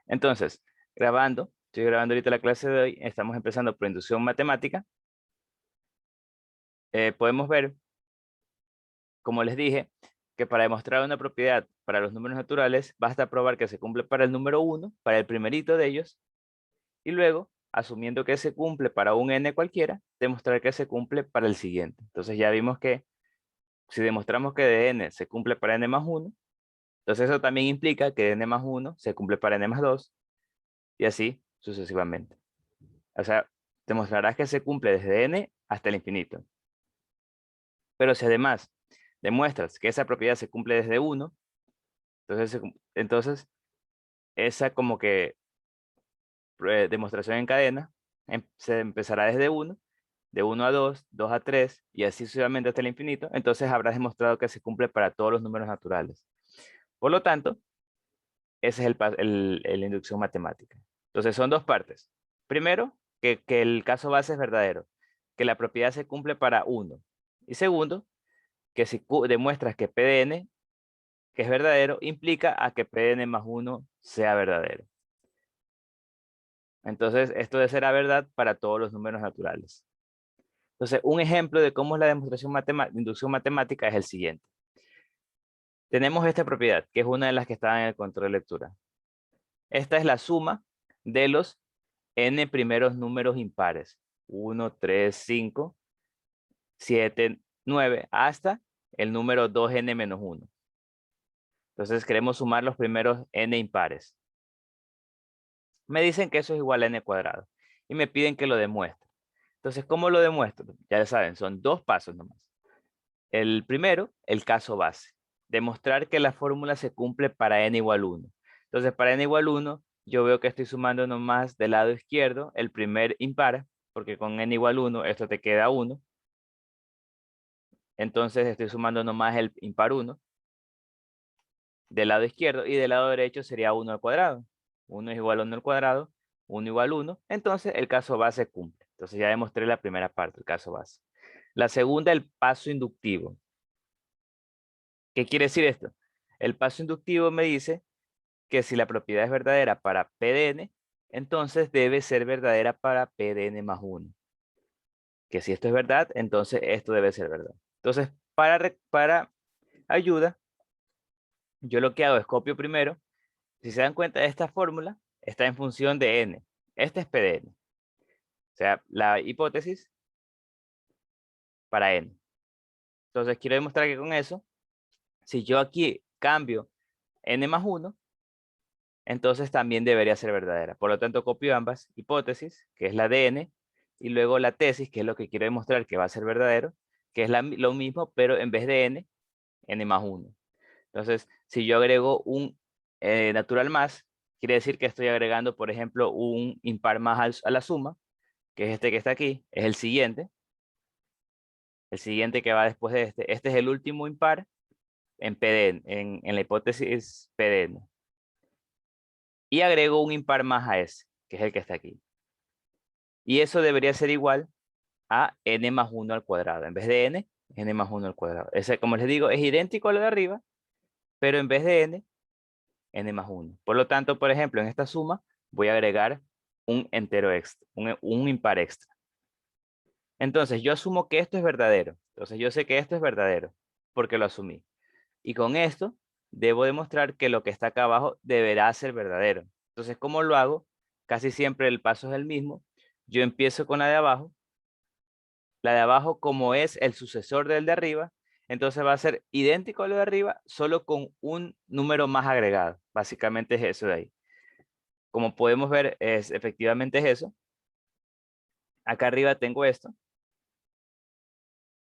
Entonces, estoy grabando ahorita la clase de hoy, estamos empezando por inducción matemática. Podemos ver, como les dije, que para demostrar una propiedad para los números naturales, basta probar que se cumple para el número 1, para el primerito de ellos, y luego, asumiendo que se cumple para un n cualquiera, demostrar que se cumple para el siguiente. Entonces ya vimos que si demostramos que de n se cumple para n más 1, entonces eso también implica que de n más 1 se cumple para n más 2, y así sucesivamente. O sea, demostrarás que se cumple desde n hasta el infinito. Pero si además demuestras que esa propiedad se cumple desde 1, entonces esa como que demostración en cadena se empezará desde 1, de 1 a 2, 2 a 3 y así sucesivamente hasta el infinito. Entonces habrás demostrado que se cumple para todos los números naturales. Por lo tanto, ese es la inducción matemática. Entonces son dos partes. Primero, que el caso base es verdadero, que la propiedad se cumple para 1. Y segundo, que si demuestras que P de n, que es verdadero, implica a que P de n más 1 sea verdadero. Entonces, esto será verdad para todos los números naturales. Entonces, un ejemplo de cómo es la demostración de inducción matemática es el siguiente. Tenemos esta propiedad, que es una de las que estaban en el control de lectura. Esta es la suma de los n primeros números impares. 1, 3, 5, 7, 9, hasta el número 2n menos 1. Entonces queremos sumar los primeros n impares. Me dicen que eso es igual a n cuadrado. Y me piden que lo demuestre. Entonces, ¿cómo lo demuestro? Ya saben, son dos pasos nomás. El primero, el caso base. Demostrar que la fórmula se cumple para n igual 1. Entonces, para n igual 1, yo veo que estoy sumando nomás del lado izquierdo el primer impar, porque con n igual 1 esto te queda 1. Entonces estoy sumando nomás el impar 1 del lado izquierdo y del lado derecho sería 1 al cuadrado. 1 es igual a 1 al cuadrado, 1 igual a 1. Entonces el caso base cumple. Entonces ya demostré la primera parte, el caso base. La segunda, el paso inductivo. ¿Qué quiere decir esto? El paso inductivo me dice que si la propiedad es verdadera para P de n, entonces debe ser verdadera para P de n más 1. Que si esto es verdad, entonces esto debe ser verdad. Entonces, para ayuda, yo lo que hago es copio primero. Si se dan cuenta, esta fórmula está en función de n. Este es P de n. O sea, la hipótesis para n. Entonces, quiero demostrar que con eso, si yo aquí cambio n más 1, entonces también debería ser verdadera. Por lo tanto, copio ambas hipótesis, que es la de n, y luego la tesis, que es lo que quiero demostrar que va a ser verdadero, que es lo mismo, pero en vez de n más 1. Entonces, si yo agrego un natural más, quiere decir que estoy agregando, por ejemplo, un impar más a la suma, que es este que está aquí, es el siguiente que va después de este. Este es el último impar en PDN, en la hipótesis PDN. Y agrego un impar más a ese, que es el que está aquí. Y eso debería ser igual a n más 1 al cuadrado. En vez de n más 1 al cuadrado. Ese, como les digo, es idéntico a lo de arriba, pero en vez de n más 1. Por lo tanto, por ejemplo, en esta suma voy a agregar un entero extra, un impar extra. Entonces, yo asumo que esto es verdadero. Entonces, yo sé que esto es verdadero, porque lo asumí. Y con esto, debo demostrar que lo que está acá abajo deberá ser verdadero. Entonces, ¿cómo lo hago? Casi siempre el paso es el mismo. Yo empiezo con la de abajo. La de abajo, como es el sucesor del de arriba, entonces va a ser idéntico a lo de arriba, solo con un número más agregado. Básicamente es eso de ahí. Como podemos ver, efectivamente es eso. Acá arriba tengo esto.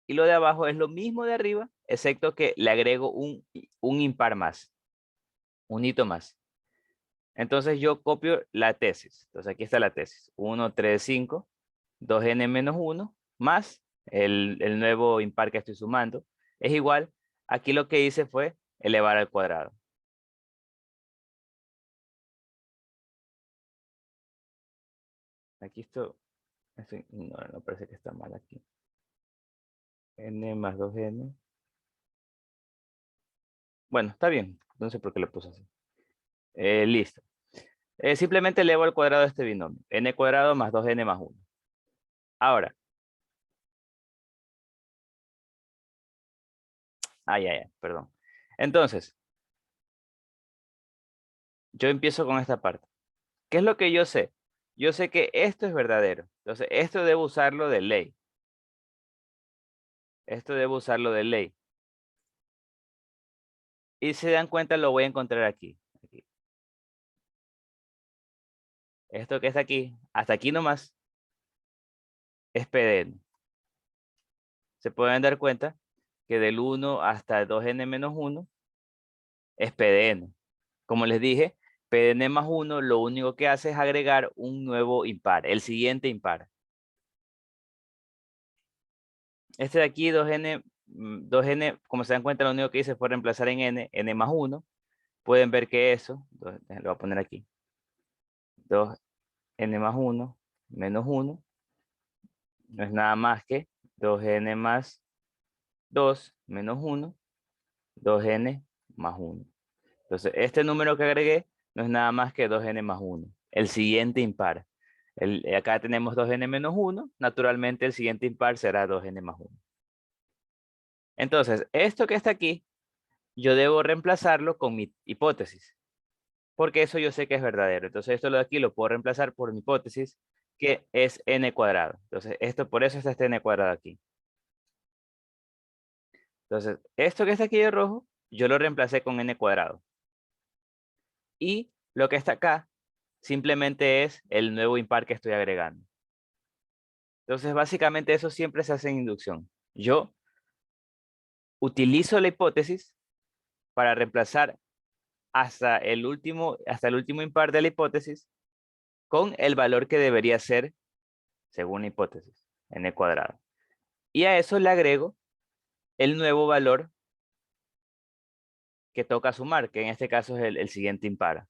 Y lo de abajo es lo mismo de arriba, excepto que le agrego un impar más, un hito más. Entonces yo copio la tesis. Entonces aquí está la tesis. 1, 3, 5, 2n menos 1, más el nuevo impar que estoy sumando. Es igual, aquí lo que hice fue elevar al cuadrado. Aquí no parece que está mal aquí. N más 2n. Bueno, está bien. No sé por qué lo puse así. Listo. Simplemente elevo al cuadrado de este binomio. N cuadrado más 2n más 1. Ahora. Perdón. Entonces, yo empiezo con esta parte. ¿Qué es lo que yo sé? Yo sé que esto es verdadero. Entonces, esto debo usarlo de ley. Esto debo usarlo de ley. Y si se dan cuenta, lo voy a encontrar aquí. Esto que está aquí, hasta aquí nomás, es PDN. Se pueden dar cuenta que del 1 hasta 2n menos 1 es PDN. Como les dije, PDN más 1 lo único que hace es agregar un nuevo impar, el siguiente impar. Este de aquí, 2n, como se dan cuenta, lo único que hice fue reemplazar en n más 1. Pueden ver que eso, lo voy a poner aquí, 2n más 1 menos 1, no es nada más que 2n más 2 menos 1, 2n más 1. Entonces, este número que agregué no es nada más que 2n más 1, el siguiente impar. Acá tenemos 2n menos 1, naturalmente el siguiente impar será 2n más 1. Entonces, esto que está aquí, yo debo reemplazarlo con mi hipótesis, porque eso yo sé que es verdadero. Entonces, esto de aquí lo puedo reemplazar por mi hipótesis, que es n cuadrado. Entonces, por eso está este n cuadrado aquí. Entonces, esto que está aquí de rojo, yo lo reemplacé con n cuadrado. Y lo que está acá, simplemente es el nuevo impar que estoy agregando. Entonces, básicamente eso siempre se hace en inducción. Yo utilizo la hipótesis para reemplazar hasta el último impar de la hipótesis con el valor que debería ser según la hipótesis, n cuadrado. Y a eso le agrego el nuevo valor que toca sumar, que en este caso es el siguiente impar.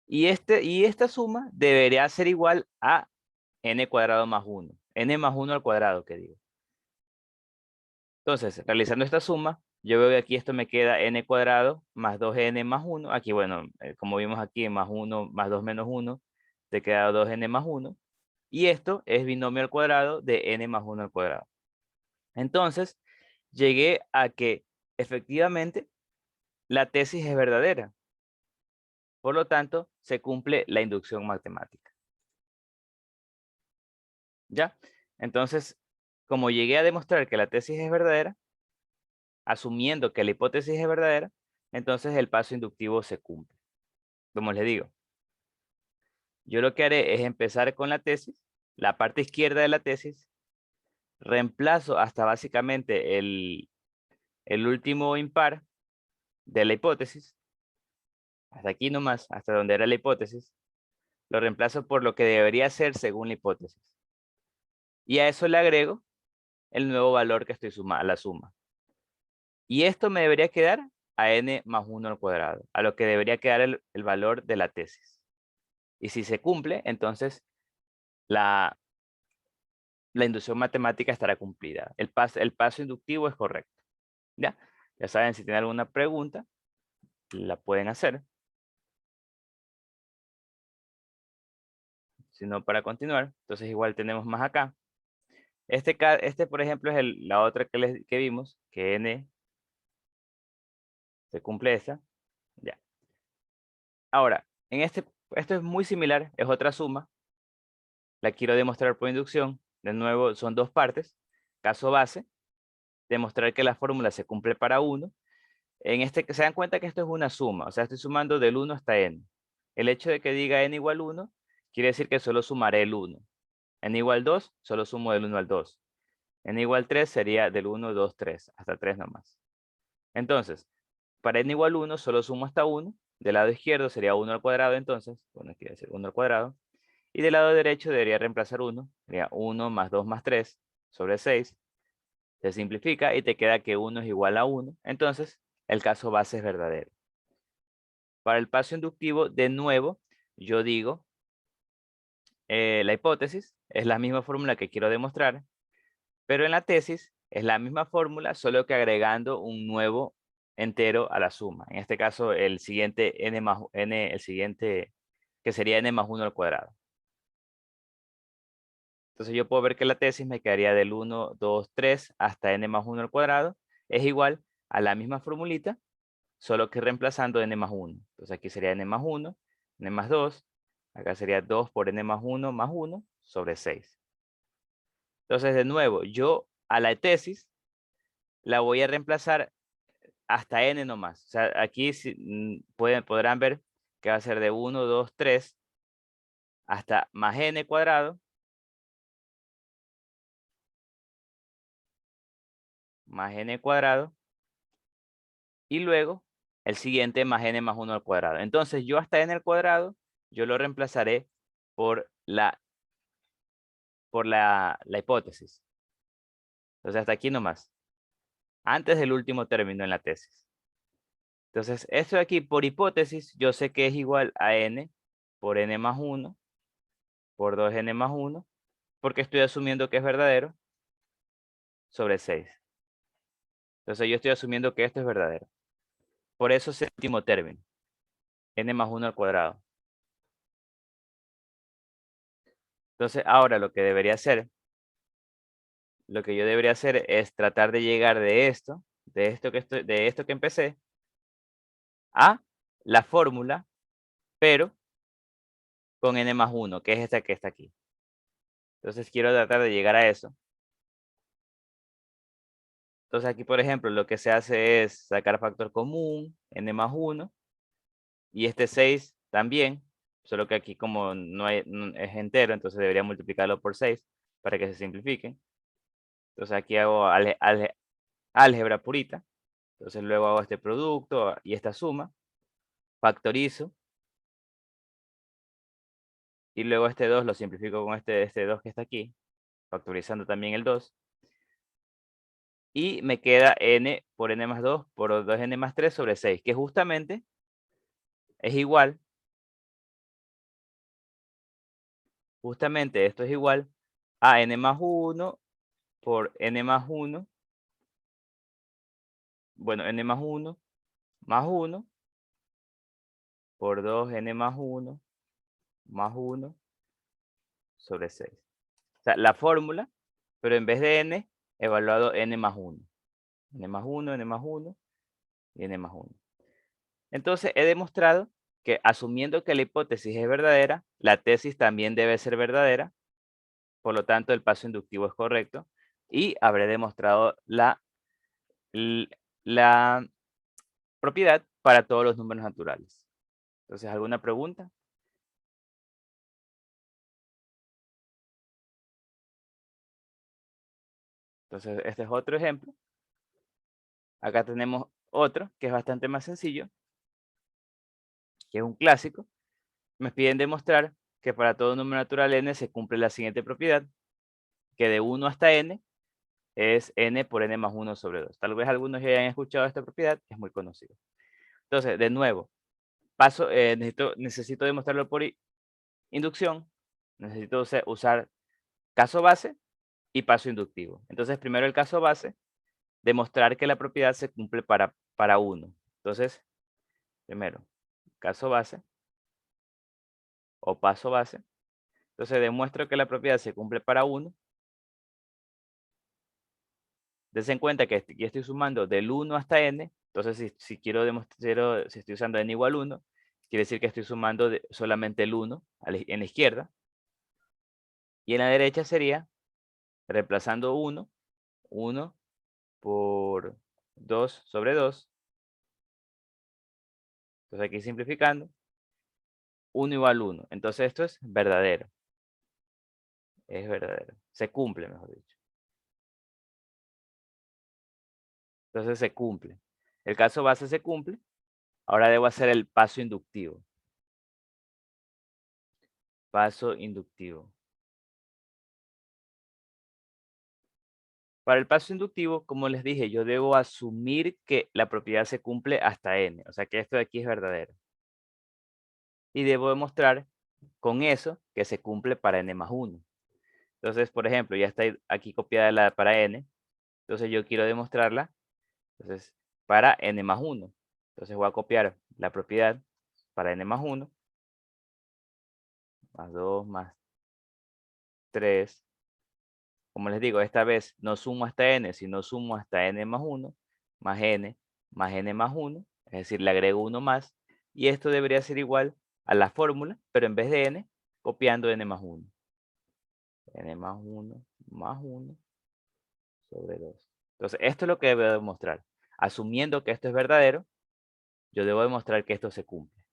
Y esta suma debería ser igual a n cuadrado más 1. N más 1 al cuadrado, que digo. Entonces, realizando esta suma, yo veo que aquí esto me queda n cuadrado más 2n más 1. Aquí, bueno, como vimos aquí, más 1 más 2 menos 1, te queda 2n más 1. Y esto es binomio al cuadrado de n más 1 al cuadrado. Entonces, llegué a que efectivamente la tesis es verdadera. Por lo tanto, se cumple la inducción matemática. ¿Ya? Entonces, como llegué a demostrar que la tesis es verdadera, asumiendo que la hipótesis es verdadera, entonces el paso inductivo se cumple. Como les digo, yo lo que haré es empezar con la tesis, la parte izquierda de la tesis, reemplazo hasta básicamente el último impar de la hipótesis, hasta aquí nomás, hasta donde era la hipótesis, lo reemplazo por lo que debería ser según la hipótesis. Y a eso le agrego el nuevo valor que estoy sumando, la suma. Y esto me debería quedar a n más 1 al cuadrado, a lo que debería quedar el valor de la tesis. Y si se cumple, entonces la inducción matemática estará cumplida. El paso inductivo es correcto. ¿Ya? Ya saben, si tienen alguna pregunta, la pueden hacer. Si no, para continuar. Entonces igual tenemos más acá. Este por ejemplo, es la otra que vimos, que n se cumple esa. Ya. Ahora, esto es muy similar, es otra suma. La quiero demostrar por inducción. De nuevo, son dos partes. Caso base, demostrar que la fórmula se cumple para 1. Se dan cuenta que esto es una suma, o sea, estoy sumando del 1 hasta n. El hecho de que diga n igual 1, quiere decir que solo sumaré el 1. N igual 2, solo sumo del 1 al 2. N igual 3 sería del 1, 2, 3, hasta 3 nomás. Entonces, para n igual 1, solo sumo hasta 1. Del lado izquierdo sería 1 al cuadrado, entonces, bueno, quiere decir 1 al cuadrado. Y del lado derecho debería reemplazar 1. Sería 1 más 2 más 3 sobre 6. Se simplifica y te queda que 1 es igual a 1. Entonces, el caso base es verdadero. Para el paso inductivo, de nuevo, yo digo, la hipótesis es la misma fórmula que quiero demostrar, pero en la tesis es la misma fórmula, solo que agregando un nuevo entero a la suma. En este caso, el siguiente n más n, el siguiente que sería n más 1 al cuadrado. Entonces yo puedo ver que la tesis me quedaría del 1, 2, 3 hasta n más 1 al cuadrado es igual a la misma formulita, solo que reemplazando n más 1. Entonces aquí sería n más 1, n más 2, acá sería 2 por n más 1 sobre 6. Entonces de nuevo, yo a la tesis la voy a reemplazar hasta n nomás. O sea, aquí podrán ver que va a ser de 1, 2, 3 hasta más n cuadrado más n cuadrado y luego el siguiente más n más 1 al cuadrado. Entonces yo hasta n al cuadrado yo lo reemplazaré por la hipótesis. Entonces hasta aquí nomás, antes del último término en la tesis. Entonces esto de aquí por hipótesis yo sé que es igual a n por n más 1 por 2n más 1 porque estoy asumiendo que es verdadero sobre 6. Entonces yo estoy asumiendo que esto es verdadero. Por eso es el último término, n más 1 al cuadrado. Entonces ahora lo que debería hacer, lo que yo debería hacer es tratar de llegar de esto que empecé, a la fórmula, pero con n más 1, que es esta que está aquí. Entonces quiero tratar de llegar a eso. Entonces aquí, por ejemplo, lo que se hace es sacar factor común, n más 1, y este 6 también, solo que aquí como es entero, entonces debería multiplicarlo por 6 para que se simplifiquen. Entonces aquí hago álgebra purita. Entonces luego hago este producto y esta suma, factorizo, y luego este 2 lo simplifico con este 2 que está aquí, factorizando también el 2. Y me queda n por n más 2 por 2n más 3 sobre 6, que justamente es igual, justamente esto es igual a n más 1 por n más 1, bueno, n más 1 más 1 por 2n más 1 sobre 6. O sea, la fórmula, pero en vez de n, evaluado n más 1. N más 1, n más 1 y n más 1. Entonces he demostrado que asumiendo que la hipótesis es verdadera, la tesis también debe ser verdadera, por lo tanto el paso inductivo es correcto y habré demostrado la propiedad para todos los números naturales. Entonces, ¿alguna pregunta? Entonces, este es otro ejemplo. Acá tenemos otro que es bastante más sencillo, que es un clásico. Me piden demostrar que para todo número natural n se cumple la siguiente propiedad, que de 1 hasta n es n por n más 1 sobre 2. Tal vez algunos ya hayan escuchado esta propiedad, es muy conocida. Entonces, de nuevo, necesito demostrarlo por inducción, necesito usar caso base y paso inductivo. Entonces, primero el caso base, demostrar que la propiedad se cumple para 1. Entonces, primero, caso base o paso base. Entonces, demuestro que la propiedad se cumple para 1. Dense en cuenta que aquí estoy sumando del 1 hasta n. Entonces, si quiero demostrar, si estoy usando n igual 1, quiere decir que estoy sumando solamente el 1 en la izquierda. Y en la derecha sería, reemplazando 1, 1 por 2 sobre 2. Entonces aquí simplificando, 1 igual 1. Entonces esto es verdadero. Es verdadero. Se cumple, mejor dicho. Entonces se cumple. El caso base se cumple. Ahora debo hacer el paso inductivo. Paso inductivo. Para el paso inductivo, como les dije, yo debo asumir que la propiedad se cumple hasta n. O sea que esto de aquí es verdadero. Y debo demostrar con eso que se cumple para n más 1. Entonces, por ejemplo, ya está aquí copiada la para n. Entonces yo quiero demostrarla. Entonces, para n más 1. Entonces voy a copiar la propiedad para n más 1 más 2 más 3. Como les digo, esta vez no sumo hasta n, sino sumo hasta n más 1, más n más 1, es decir, le agrego 1 más, y esto debería ser igual a la fórmula, pero en vez de n, copiando n más 1. N más 1 más 1 sobre 2. Entonces, esto es lo que debo demostrar. Asumiendo que esto es verdadero, yo debo demostrar que esto se cumple.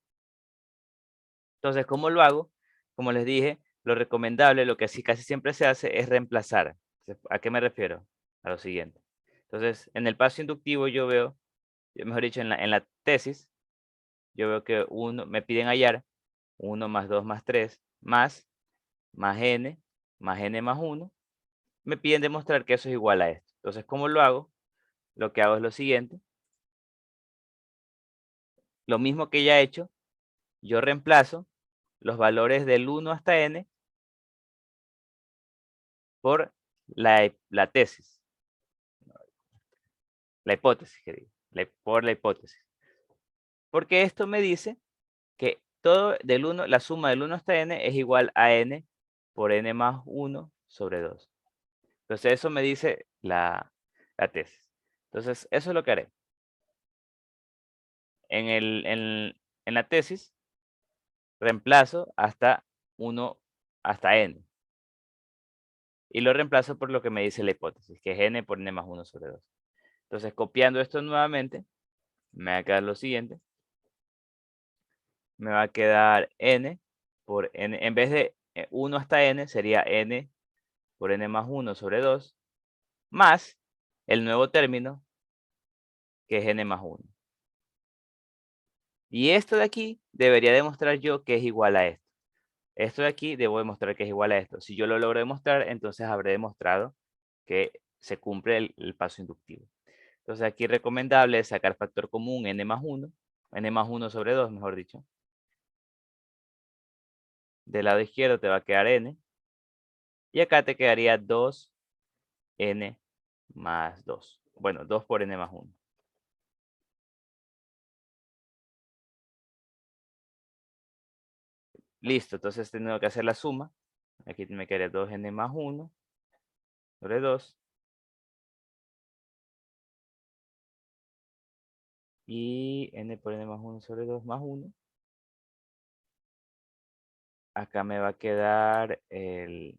Entonces, ¿cómo lo hago? Como les dije, lo recomendable, lo que así casi siempre se hace, es reemplazar. ¿A qué me refiero? A lo siguiente. Entonces, en el paso inductivo yo veo, mejor dicho, en la tesis, yo veo que me piden hallar 1 más 2 más 3 más n más 1. Me piden demostrar que eso es igual a esto. Entonces, ¿cómo lo hago? Lo que hago es lo siguiente. Lo mismo que ya he hecho, yo reemplazo los valores del 1 hasta n por la tesis, la hipótesis, que digo, por la hipótesis. Porque esto me dice que todo la suma del 1 hasta n es igual a n por n más 1 sobre 2. Entonces eso me dice la tesis. Entonces eso es lo que haré. En la tesis reemplazo hasta 1 hasta n. Y lo reemplazo por lo que me dice la hipótesis, que es n por n más 1 sobre 2. Entonces, copiando esto nuevamente, me va a quedar lo siguiente. Me va a quedar n por n, en vez de 1 hasta n, sería n por n más 1 sobre 2, más el nuevo término, que es n más 1. Y esto de aquí debería demostrar yo que es igual a esto. Esto de aquí debo demostrar que es igual a esto. Si yo lo logro demostrar, entonces habré demostrado que se cumple el paso inductivo. Entonces aquí recomendable es sacar factor común n más 1, n más 1 sobre 2, mejor dicho. Del lado izquierdo te va a quedar n. Y acá te quedaría 2n más 2. Bueno, 2 por n más 1. Listo, entonces tengo que hacer la suma. Aquí me quedaría 2n más 1 sobre 2. Y n por n más 1 sobre 2 más 1. Acá me va a quedar el...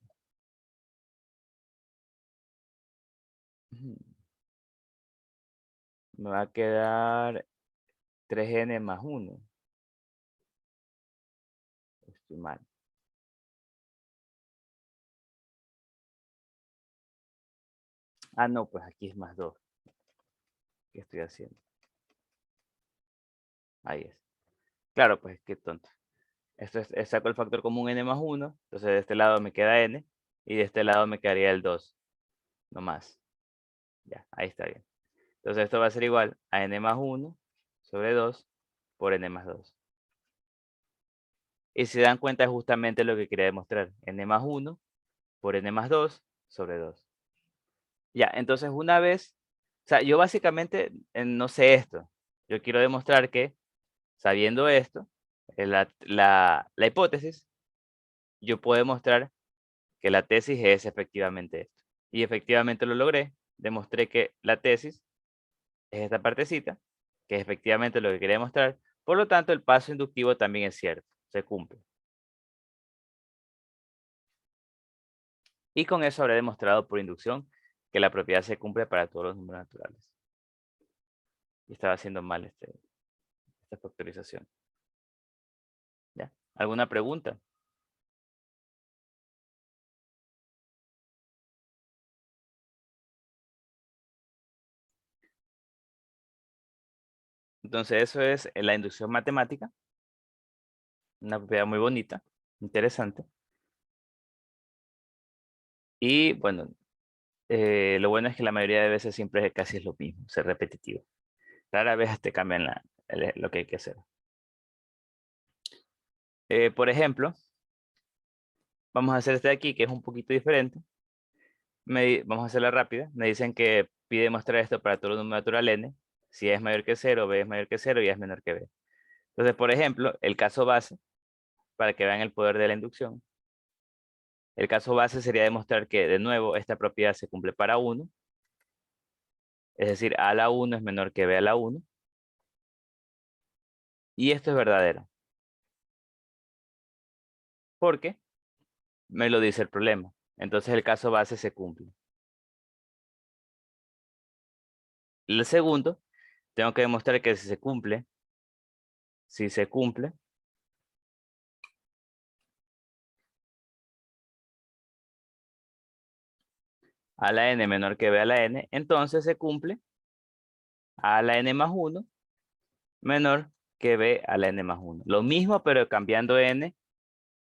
Me va a quedar 3n más 1. Estoy mal. Ah, no, pues aquí es más 2. ¿Qué estoy haciendo? Ahí es. Claro, pues qué tonto. Esto saco el factor común n más 1. Entonces de este lado me queda n. Y de este lado me quedaría el 2. No más. Ya, ahí está bien. Entonces esto va a ser igual a n más 1 sobre 2 por n más 2. Y si se dan cuenta es justamente lo que quería demostrar. N más 1 por n más 2 sobre 2. Ya, entonces una vez, o sea, yo básicamente no sé esto. Yo quiero demostrar que, sabiendo esto, la hipótesis, yo puedo demostrar que la tesis es efectivamente esto. Y efectivamente lo logré. Demostré que la tesis es esta partecita, que es efectivamente lo que quería demostrar. Por lo tanto, el paso inductivo también es cierto, se cumple. Y con eso habré demostrado por inducción que la propiedad se cumple para todos los números naturales. Y estaba haciendo mal esta factorización. ¿Ya? ¿Alguna pregunta? Entonces eso es la inducción matemática. Una propiedad muy bonita, interesante. Y bueno, lo bueno es que la mayoría de veces siempre casi es lo mismo, ser repetitivo. Rara vez te cambian lo que hay que hacer. Por ejemplo, vamos a hacer este de aquí, que es un poquito diferente. Vamos a hacerla rápida. Me dicen que pide demostrar esto para todo número natural n. Si A es mayor que 0, B es mayor que 0 y A es menor que B. Entonces, por ejemplo, el caso base, para que vean el poder de la inducción. El caso base sería demostrar que, de nuevo, esta propiedad se cumple para 1. Es decir, A a la 1 es menor que B a la 1. Y esto es verdadero. Porque me lo dice el problema. Entonces el caso base se cumple. El segundo, tengo que demostrar que si se cumple, a la n menor que b a la n, entonces se cumple a la n más 1 menor que b a la n más 1. Lo mismo, pero cambiando n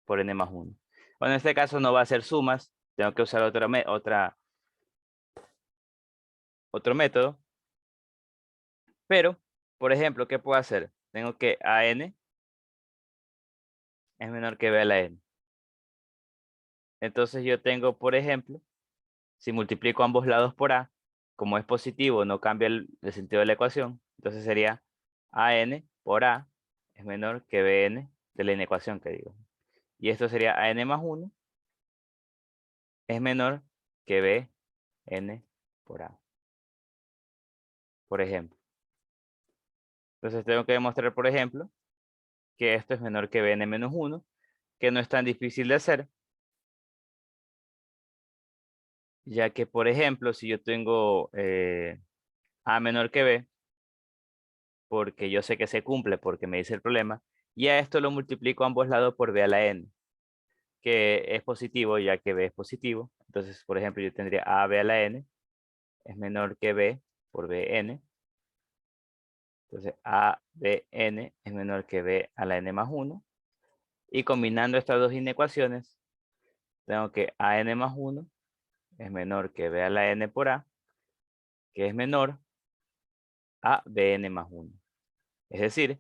por n más 1. Bueno, en este caso no va a ser sumas, tengo que usar otro método. Pero, por ejemplo, ¿qué puedo hacer? Tengo que a n es menor que b a la n. Entonces yo tengo, por ejemplo, si multiplico ambos lados por a, como es positivo, no cambia el sentido de la ecuación. Entonces sería an por a es menor que bn de la inecuación que digo. Y esto sería an más 1 es menor que bn por a. Por ejemplo. Entonces tengo que demostrar, por ejemplo, que esto es menor que bn menos 1, que no es tan difícil de hacer. Ya que, por ejemplo, si yo tengo a menor que b, porque yo sé que se cumple porque me dice el problema, y a esto lo multiplico a ambos lados por b a la n, que es positivo ya que b es positivo. Entonces, por ejemplo, yo tendría a b a la n es menor que b por bn. Entonces, a bn es menor que b a la n más 1. Y combinando estas dos inecuaciones, tengo que a n más 1 es menor que b a la n por a, que es menor a bn más 1. Es decir,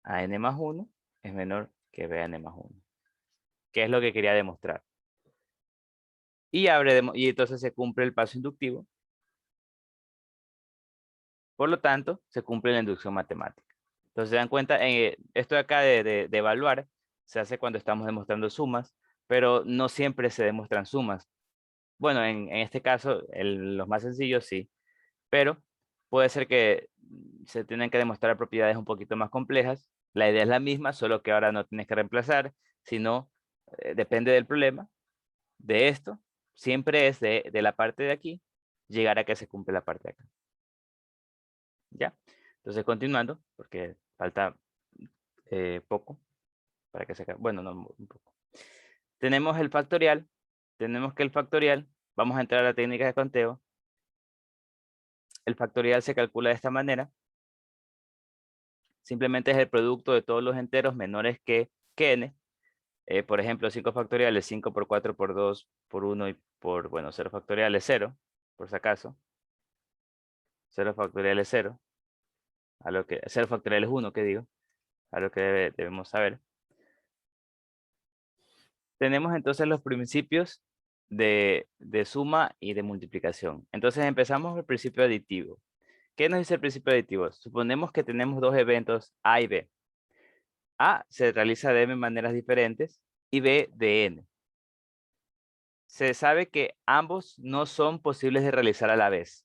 a n más 1 es menor que b a n más 1. Que es lo que quería demostrar. Y entonces se cumple el paso inductivo. Por lo tanto, se cumple la inducción matemática. Entonces se dan cuenta, esto de acá de evaluar se hace cuando estamos demostrando sumas, pero no siempre se demuestran sumas. Bueno, en este caso, los más sencillos sí, pero puede ser que se tienen que demostrar propiedades un poquito más complejas. La idea es la misma, solo que ahora no tienes que reemplazar, sino depende del problema. De esto, siempre es de la parte de aquí, llegar a que se cumple la parte de acá. ¿Ya? Entonces, continuando, porque falta poco para que se acabe. Bueno, no, un poco. Tenemos el factorial. Tenemos que el factorial, vamos a entrar a la técnica de conteo. El factorial se calcula de esta manera. Simplemente es el producto de todos los enteros menores que n. Por ejemplo, 5 factoriales, 5 por 4 por 2 por 1 y por, bueno, 0 factorial es 0, por si acaso. 0 factorial es 0. 0 factorial es 1, ¿qué digo? A lo que debemos saber. Tenemos entonces los principios de suma y de multiplicación. Entonces empezamos el principio aditivo. ¿Qué nos dice el principio aditivo? Suponemos que tenemos dos eventos A y B. A se realiza de m maneras diferentes y B de n. Se sabe que ambos no son posibles de realizar a la vez.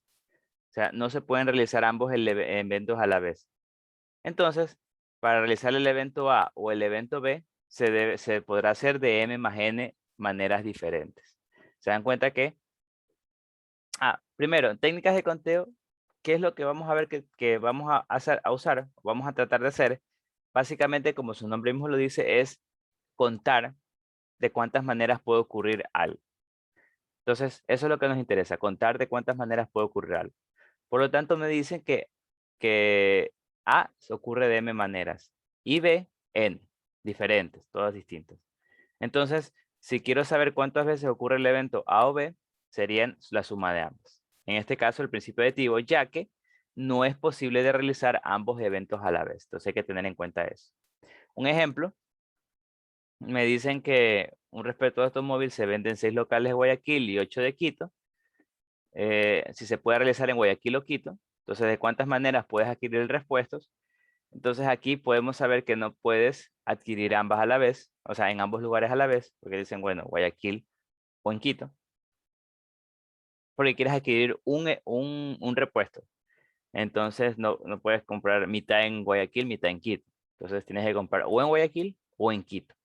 O sea, no se pueden realizar ambos eventos a la vez. Entonces, para realizar el evento A o el evento B, se podrá hacer de m más n maneras diferentes. ¿Se dan cuenta que? Primero, en técnicas de conteo, ¿qué es lo que vamos a ver que vamos a usar? Vamos a tratar de hacer. Básicamente, como su nombre mismo lo dice, es contar de cuántas maneras puede ocurrir algo. Entonces, eso es lo que nos interesa, contar de cuántas maneras puede ocurrir algo. Por lo tanto, me dicen que A se ocurre de m maneras y B, n, diferentes, todas distintas. Entonces, si quiero saber cuántas veces ocurre el evento A o B, serían la suma de ambos. En este caso, el principio aditivo, ya que no es posible de realizar ambos eventos a la vez. Entonces, hay que tener en cuenta eso. Un ejemplo, me dicen que un respeto de automóvil se vende en 6 locales de Guayaquil y 8 de Quito. Si se puede realizar en Guayaquil o Quito. Entonces, ¿de cuántas maneras puedes adquirir repuestos? Entonces, aquí podemos saber que no puedes adquirir ambas a la vez, o sea, en ambos lugares a la vez, porque dicen, bueno, Guayaquil o en Quito, porque quieres adquirir un repuesto. Entonces no puedes comprar mitad en Guayaquil, mitad en Quito. Entonces tienes que comprar o en Guayaquil o en Quito.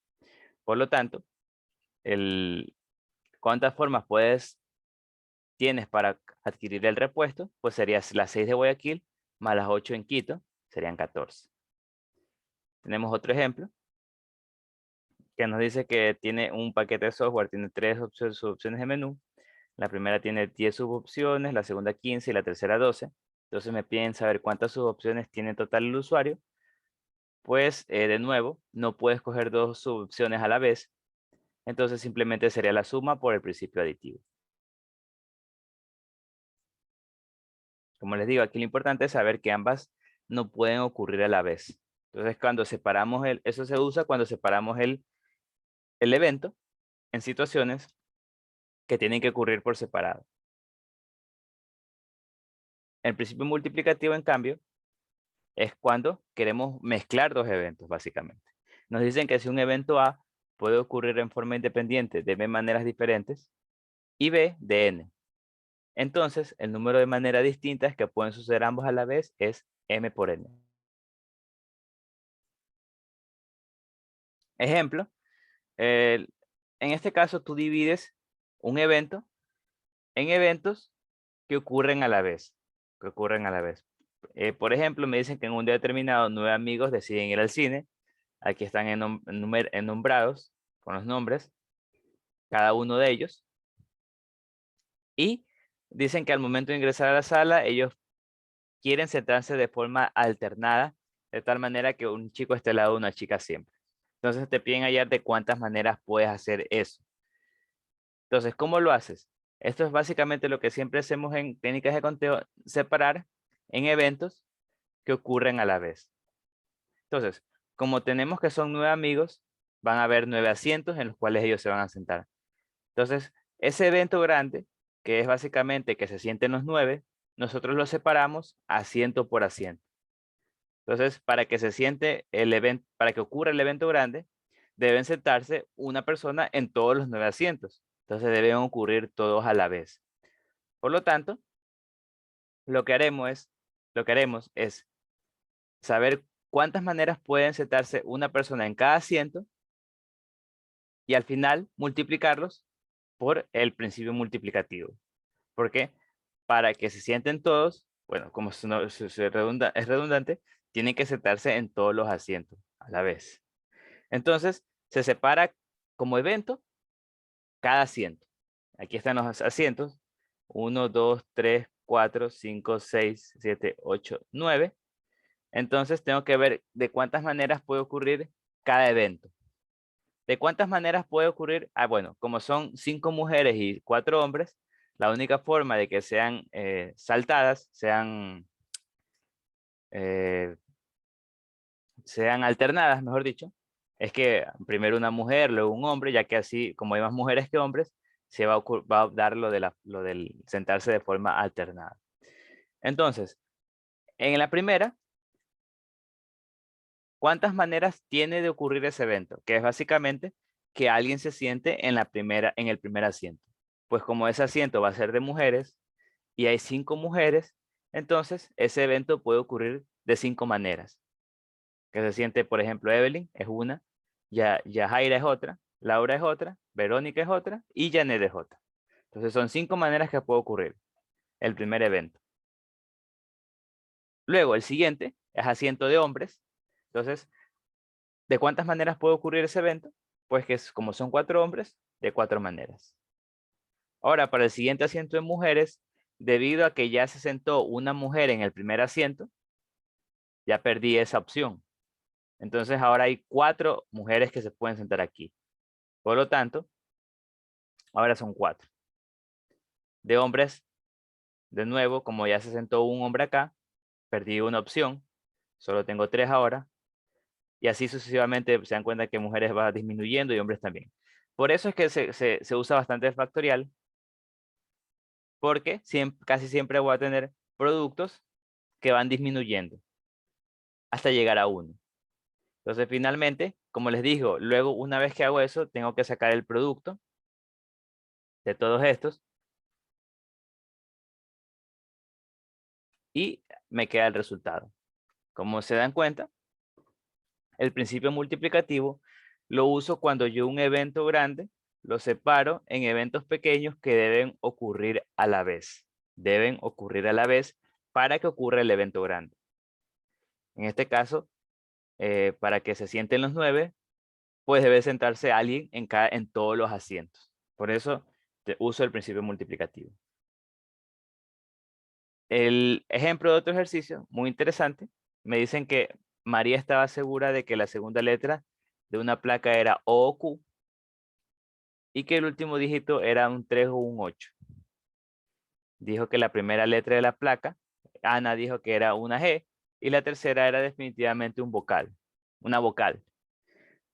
Por lo tanto, ¿cuántas formas tienes para adquirir el repuesto? Pues serían las 6 de Guayaquil más las 8 en Quito, serían 14. Tenemos otro ejemplo que nos dice que tiene un paquete de software, tiene 3 subopciones de menú. La primera tiene 10 subopciones, la segunda 15 y la tercera 12. Entonces me piden saber cuántas subopciones tiene en total el usuario. Pues de nuevo, no puedes coger dos subopciones a la vez. Entonces simplemente sería la suma por el principio aditivo. Como les digo, aquí lo importante es saber que ambas no pueden ocurrir a la vez. Entonces cuando separamos eso se usa cuando separamos el evento en situaciones que tienen que ocurrir por separado. El principio multiplicativo, en cambio, es cuando queremos mezclar dos eventos, básicamente. Nos dicen que si un evento A puede ocurrir en forma independiente de b maneras diferentes y b de n. Entonces, el número de maneras distintas que pueden suceder ambos a la vez es m por n. Ejemplo, en este caso tú divides un evento en eventos que ocurren a la vez. Por ejemplo, me dicen que en un día determinado 9 amigos deciden ir al cine. Aquí están enombrados con los nombres, cada uno de ellos. Y dicen que al momento de ingresar a la sala, ellos quieren sentarse de forma alternada, de tal manera que un chico esté al lado de una chica siempre. Entonces te piden hallar de cuántas maneras puedes hacer eso. Entonces, ¿cómo lo haces? Esto es básicamente lo que siempre hacemos en técnicas de conteo, separar en eventos que ocurren a la vez. Entonces, como tenemos que son 9 amigos, van a haber 9 asientos en los cuales ellos se van a sentar. Entonces, ese evento grande, que es básicamente que se sienten los 9, nosotros lo separamos asiento por asiento. Entonces, para que se siente el evento, para que ocurra el evento grande, deben sentarse una persona en todos los 9 asientos. Entonces, deben ocurrir todos a la vez. Por lo tanto, lo que haremos es saber cuántas maneras pueden sentarse una persona en cada asiento y al final multiplicarlos por el principio multiplicativo. ¿Por qué? Para que se sienten todos, bueno, como es redundante, tienen que sentarse en todos los asientos a la vez. Entonces, se separa como evento cada asiento. Aquí están los asientos. 1, 2, 3, 4, 5, 6, 7, 8, 9. Entonces, tengo que ver de cuántas maneras puede ocurrir cada evento. ¿De cuántas maneras puede ocurrir? Bueno, como son 5 mujeres y 4 hombres, la única forma de que sean saltadas, eh, sean alternadas, mejor dicho, es que primero una mujer, luego un hombre, ya que así, como hay más mujeres que hombres, se va a dar lo del sentarse de forma alternada. Entonces, en la primera, ¿cuántas maneras tiene de ocurrir ese evento? Que es básicamente que alguien se siente en el primer asiento. Pues como ese asiento va a ser de mujeres y hay 5 mujeres, entonces ese evento puede ocurrir de 5 maneras. Que se siente, por ejemplo, Evelyn es una, Yajaira es otra, Laura es otra, Verónica es otra y Janet es otra. Entonces son 5 maneras que puede ocurrir el primer evento. Luego el siguiente es asiento de hombres. Entonces, ¿de cuántas maneras puede ocurrir ese evento? Pues que como son 4 hombres, de 4 maneras. Ahora, para el siguiente asiento de mujeres, debido a que ya se sentó una mujer en el primer asiento, ya perdí esa opción. Entonces ahora hay 4 mujeres que se pueden sentar aquí. Por lo tanto, ahora son 4. De hombres, de nuevo, como ya se sentó un hombre acá, perdí una opción. Solo tengo 3 ahora. Y así sucesivamente se dan cuenta que mujeres va disminuyendo y hombres también. Por eso es que se usa bastante el factorial. Porque casi siempre voy a tener productos que van disminuyendo hasta llegar a 1. Entonces, finalmente, como les digo, luego una vez que hago eso, tengo que sacar el producto de todos estos y me queda el resultado. Como se dan cuenta, el principio multiplicativo lo uso cuando yo un evento grande lo separo en eventos pequeños que deben ocurrir a la vez. Deben ocurrir a la vez para que ocurra el evento grande. En este caso, para que se sienten los 9, pues debe sentarse alguien en todos los asientos. Por eso uso el principio multiplicativo. El ejemplo de otro ejercicio muy interesante, me dicen que María estaba segura de que la segunda letra de una placa era O o Q y que el último dígito era un 3 o un 8. Dijo que la primera letra de la placa, Ana dijo que era una G y la tercera era definitivamente una vocal.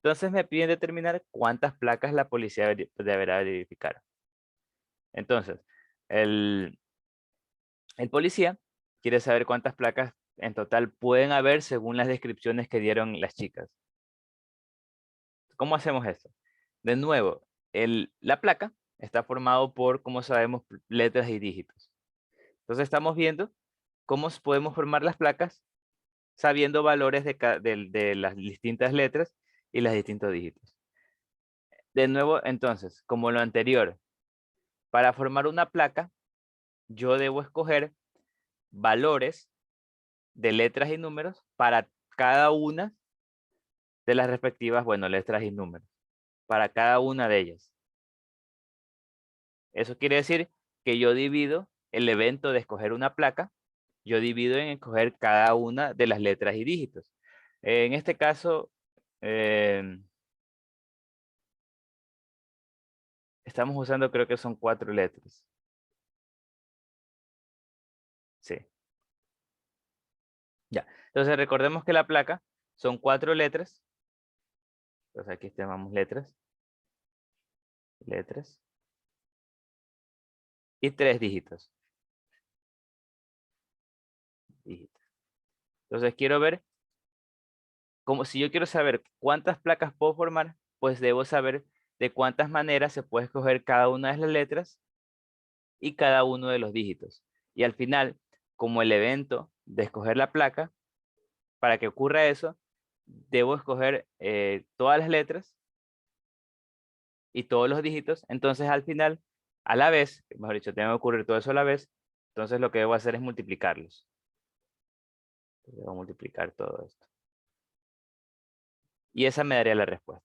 Entonces me piden determinar cuántas placas la policía deberá verificar. Entonces, el policía quiere saber cuántas placas en total pueden haber según las descripciones que dieron las chicas. ¿Cómo hacemos esto? De nuevo, la placa está formado por, como sabemos, letras y dígitos. Entonces estamos viendo cómo podemos formar las placas sabiendo valores de las distintas letras y los distintos dígitos. De nuevo, entonces, como lo anterior, para formar una placa, yo debo escoger valores de letras y números para cada una de las respectivas, bueno, letras y números, para cada una de ellas. Eso quiere decir que yo divido el evento de escoger una placa, yo divido en escoger cada una de las letras y dígitos. En este caso, estamos usando, creo que son 4 letras. Sí. Ya. Entonces recordemos que la placa son 4 letras. Entonces aquí tenemos letras. Letras. Y 3 dígitos. Dígitos. Entonces quiero ver, como si yo quiero saber cuántas placas puedo formar, pues debo saber de cuántas maneras se puede escoger cada una de las letras y cada uno de los dígitos. Y al final, como el evento de escoger la placa, para que ocurra eso, debo escoger todas las letras y todos los dígitos. Entonces al final, a la vez, mejor dicho, tengo que ocurrir todo eso a la vez. Entonces lo que debo hacer es multiplicarlos. Debo multiplicar todo esto. Y esa me daría la respuesta.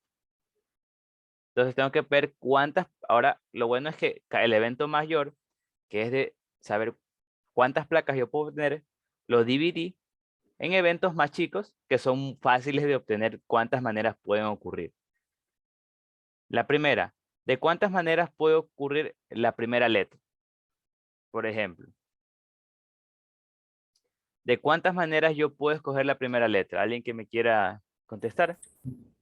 Entonces tengo que ver cuántas. Ahora, lo bueno es que el evento mayor, que es de saber cuántas placas yo puedo obtener, lo dividí en eventos más chicos que son fáciles de obtener cuántas maneras pueden ocurrir. La primera, ¿de cuántas maneras puede ocurrir la primera letra? Por ejemplo, ¿de cuántas maneras yo puedo escoger la primera letra? ¿Alguien que me quiera contestar?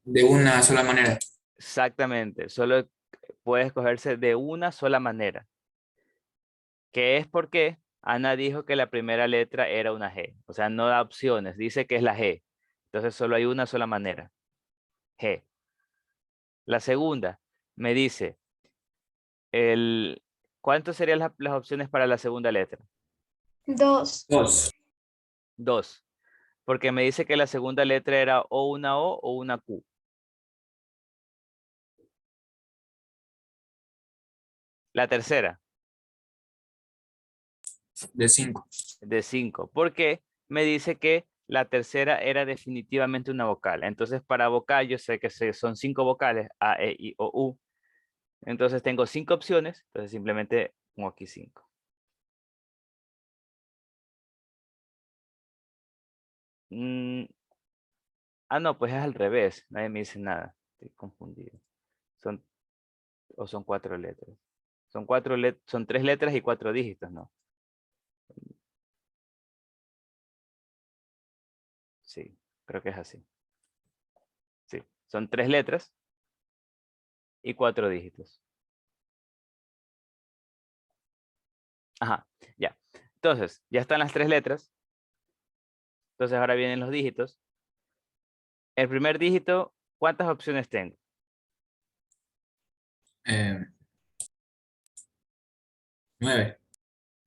De una sola manera. Exactamente, solo puede escogerse de una sola manera, que es porque Ana dijo que la primera letra era una G, o sea, no da opciones, dice que es la G, entonces solo hay una sola manera, G. La segunda me dice, ¿cuántas serían las opciones para la segunda letra? Dos. Dos. Dos, porque me dice que la segunda letra era o una O o una Q. La tercera, De cinco. de 5, porque me dice que la tercera era definitivamente una vocal. Entonces, para vocal, yo sé que son 5 vocales, A, E, I, O, U. Entonces, tengo 5 opciones, entonces simplemente pongo aquí 5. No, pues es al revés, nadie me dice nada, estoy confundido. Son, o son 4 letras. Son 3 letras y 4 dígitos, ¿no? Sí, creo que es así. Sí, son 3 letras y 4 dígitos. Ajá, ya. Entonces, ya están las 3 letras. Entonces ahora vienen los dígitos. El primer dígito, ¿cuántas opciones tengo? Eh, 9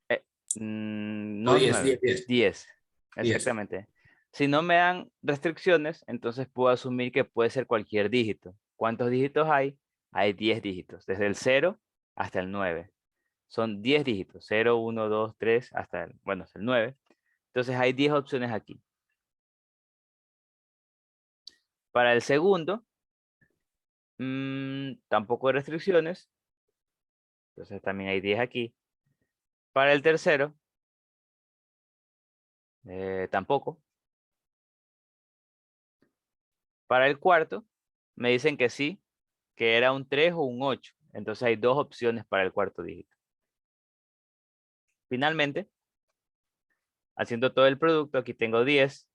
o No 10, 10, 9, 10, 10. 10. Exactamente. Si no me dan restricciones, entonces puedo asumir que puede ser cualquier dígito. ¿Cuántos dígitos hay? Hay 10 dígitos, desde el 0 hasta el 9. Son 10 dígitos, 0, 1, 2, 3, hasta el, bueno, hasta el 9. Entonces hay 10 opciones aquí. Para el segundo, tampoco hay restricciones, entonces también hay 10 aquí. Para el tercero, tampoco. Para el cuarto, me dicen que sí, que era un 3 o un 8. Entonces hay dos opciones para el cuarto dígito. Finalmente, haciendo todo el producto, aquí tengo 10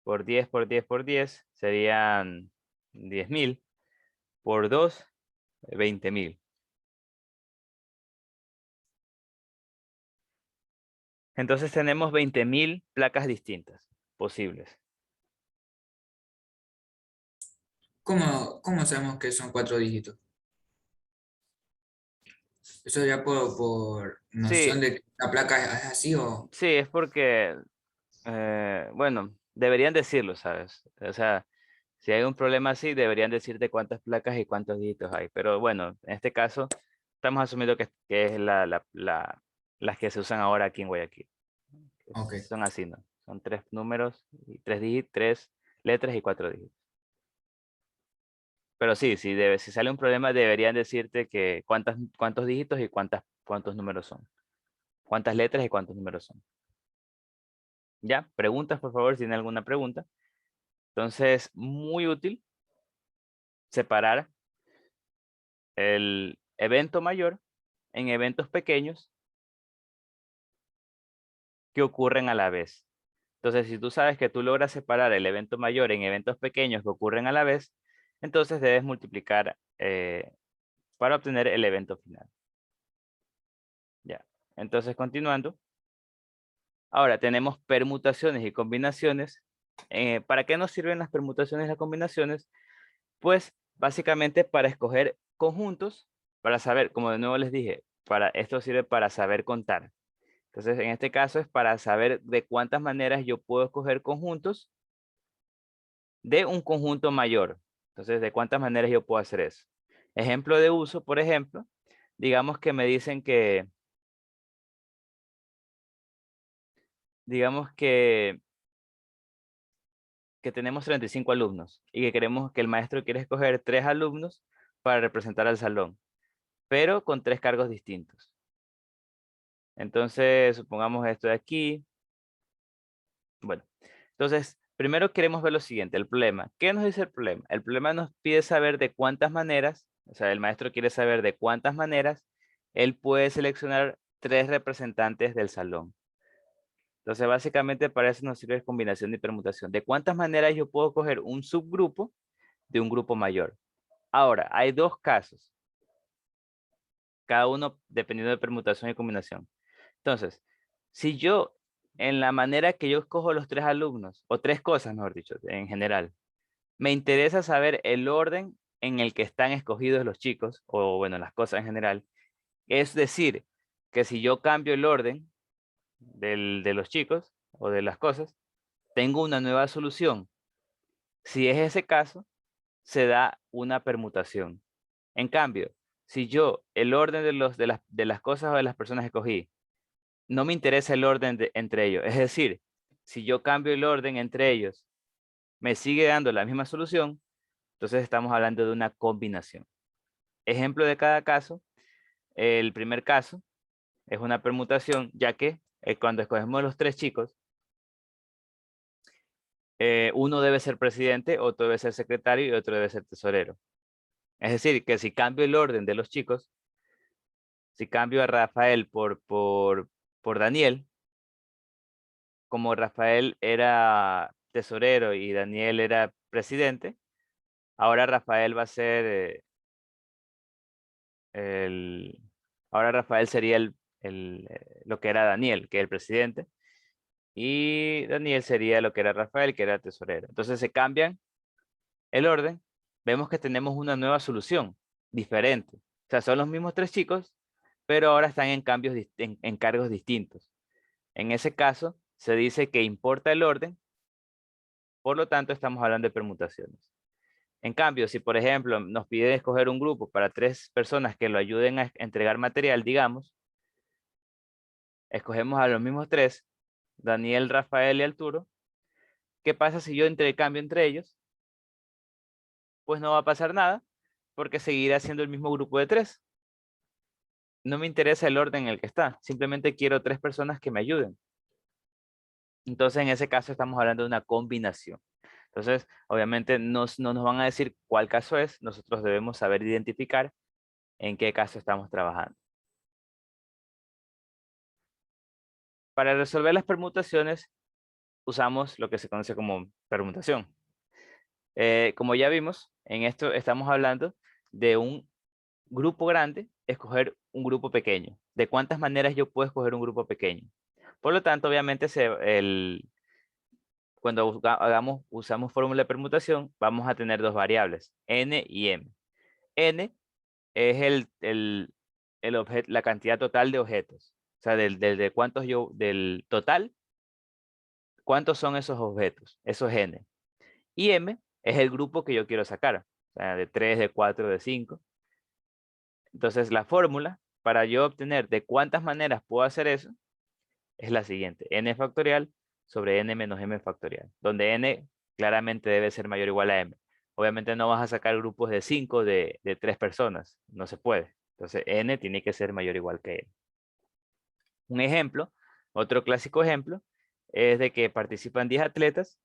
por 10 por 10 por 10, serían 10.000 por 2, 20.000. Entonces tenemos 20.000 placas distintas posibles. ¿Cómo sabemos que son 4 dígitos? ¿Eso ya por Sí, noción de que la placa es así o...? sí, es porque, bueno, deberían decirlo, ¿sabes? O sea, si hay un problema así, deberían decirte cuántas placas y cuántos dígitos hay. Pero bueno, en este caso, estamos asumiendo que es las que se usan ahora aquí en Guayaquil. Que Ok. son así, ¿no? Son tres números, y tres dígitos, tres letras y cuatro dígitos. Pero sí, si sale un problema, deberían decirte que cuántos dígitos y cuántos números son. Cuántas letras y cuántos números son. ¿Ya? Preguntas, por favor, si tienen alguna pregunta. Entonces, muy útil separar el evento mayor en eventos pequeños que ocurren a la vez. Entonces, si tú sabes que tú logras separar el evento mayor en eventos pequeños que ocurren a la vez, entonces debes multiplicar para obtener el evento final. Ya. Entonces, continuando. Ahora tenemos permutaciones y combinaciones. ¿Para qué nos sirven las permutaciones y las combinaciones? Pues básicamente para escoger conjuntos, para saber, como de nuevo les dije, esto sirve para saber contar. Entonces, en este caso es para saber de cuántas maneras yo puedo escoger conjuntos de un conjunto mayor. Entonces, de cuántas maneras yo puedo hacer eso. Ejemplo de uso, por ejemplo, digamos que me dicen digamos que tenemos 35 alumnos y que queremos que el maestro quiere escoger 3 alumnos para representar al salón, pero con 3 cargos distintos. Entonces, supongamos esto de aquí. Bueno, entonces, primero queremos ver lo siguiente, el problema. ¿Qué nos dice el problema? El problema nos pide saber de cuántas maneras, o sea, el maestro quiere saber de cuántas maneras él puede seleccionar 3 representantes del salón. Entonces, básicamente para eso nos sirve combinación y permutación. ¿De cuántas maneras yo puedo coger un subgrupo de un grupo mayor? Ahora, hay dos casos, cada uno dependiendo de permutación y combinación. Entonces, si yo, en la manera que yo escojo los 3 alumnos, o 3 cosas, mejor dicho, en general, me interesa saber el orden en el que están escogidos los chicos, o bueno, las cosas en general. Es decir, que si yo cambio el orden de los chicos o de las cosas, tengo una nueva solución. Si es ese caso, se da una permutación. En cambio, si yo el orden de las cosas o de las personas escogí, no me interesa el orden entre ellos. Es decir, si yo cambio el orden entre ellos, me sigue dando la misma solución, entonces estamos hablando de una combinación. Ejemplo de cada caso, el primer caso es una permutación, ya que cuando escogemos los 3 chicos, uno debe ser presidente, otro debe ser secretario y otro debe ser tesorero. Es decir, que si cambio el orden de los chicos, si cambio a Rafael por Daniel, como Rafael era tesorero y Daniel era presidente, ahora Rafael va a ser ahora Rafael sería lo que era Daniel, que es el presidente, y Daniel sería lo que era Rafael, que era tesorero. Entonces se cambian el orden, vemos que tenemos una nueva solución, diferente. O sea, son los mismos tres chicos, pero ahora están en cambios, en cargos distintos. En ese caso, se dice que importa el orden, por lo tanto, estamos hablando de permutaciones. En cambio, si por ejemplo nos piden escoger un grupo para 3 personas que lo ayuden a entregar material, digamos, escogemos a los mismos 3, Daniel, Rafael y Arturo. ¿Qué pasa si yo cambio entre ellos? Pues no va a pasar nada, porque seguirá siendo el mismo grupo de 3. No me interesa el orden en el que está, simplemente quiero 3 personas que me ayuden. Entonces, en ese caso estamos hablando de una combinación. Entonces, obviamente no nos van a decir cuál caso es, nosotros debemos saber identificar en qué caso estamos trabajando. Para resolver las permutaciones, usamos lo que se conoce como permutación. Como ya vimos, en esto estamos hablando de un grupo grande, escoger un grupo pequeño. ¿De cuántas maneras yo puedo escoger un grupo pequeño? Por lo tanto, obviamente, cuando usamos fórmula de permutación, vamos a tener dos variables, n y m. N es la cantidad total de objetos. O sea, de cuántos del total, cuántos son esos objetos. Eso es n. Y m es el grupo que yo quiero sacar. O sea, de 3, de 4, de 5. Entonces, la fórmula para yo obtener de cuántas maneras puedo hacer eso es la siguiente. N factorial sobre n menos m factorial. Donde n claramente debe ser mayor o igual a m. Obviamente no vas a sacar grupos de 5 de 3 personas. No se puede. Entonces, n tiene que ser mayor o igual que m. Un ejemplo, otro clásico ejemplo, es de que participan 10 atletas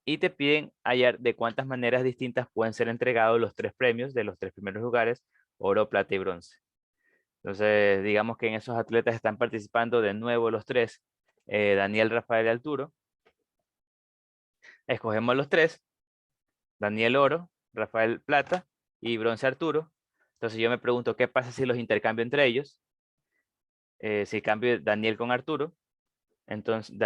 y te piden hallar de cuántas maneras distintas pueden ser entregados los 3 premios de los 3 primeros lugares, oro, plata y bronce. Entonces, digamos que en esos atletas están participando de nuevo los 3, Daniel, Rafael y Arturo. Escogemos los 3, Daniel oro, Rafael plata y bronce Arturo. Entonces yo me pregunto, ¿qué pasa si los intercambio entre ellos? Si cambio Daniel con Arturo, entonces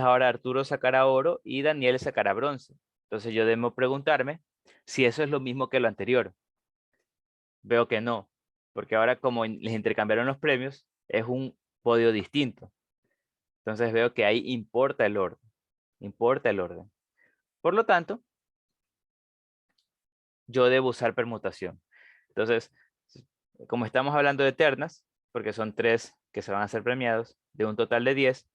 ahora Arturo sacará oro y Daniel sacará bronce. Entonces yo debo preguntarme si eso es lo mismo que lo anterior. Veo que no, porque ahora como les intercambiaron los premios, es un podio distinto. Entonces veo que ahí importa el orden. Importa el orden. Por lo tanto, yo debo usar permutación. Entonces, como estamos hablando de ternas, porque son 3 que se van a ser premiados, de un total de 10,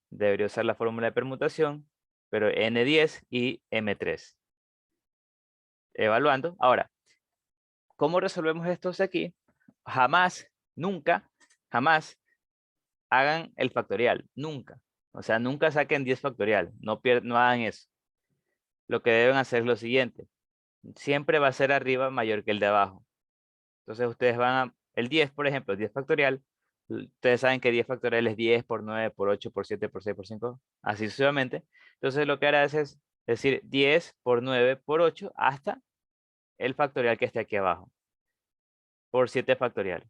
debería usar la fórmula de permutación, pero N10 y M3. Evaluando. Ahora, ¿cómo resolvemos estos aquí? Jamás, nunca, jamás hagan el factorial. Nunca. O sea, nunca saquen 10 factorial. No hagan eso. Lo que deben hacer es lo siguiente. Siempre va a ser arriba mayor que el de abajo. Entonces ustedes van a, el 10, por ejemplo, 10 factorial, ustedes saben que 10 factorial es 10 por 9, por 8, por 7, por 6, por 5, así sucesivamente. Entonces lo que hará es decir 10 por 9 por 8 hasta el factorial que esté aquí abajo, por 7 factorial.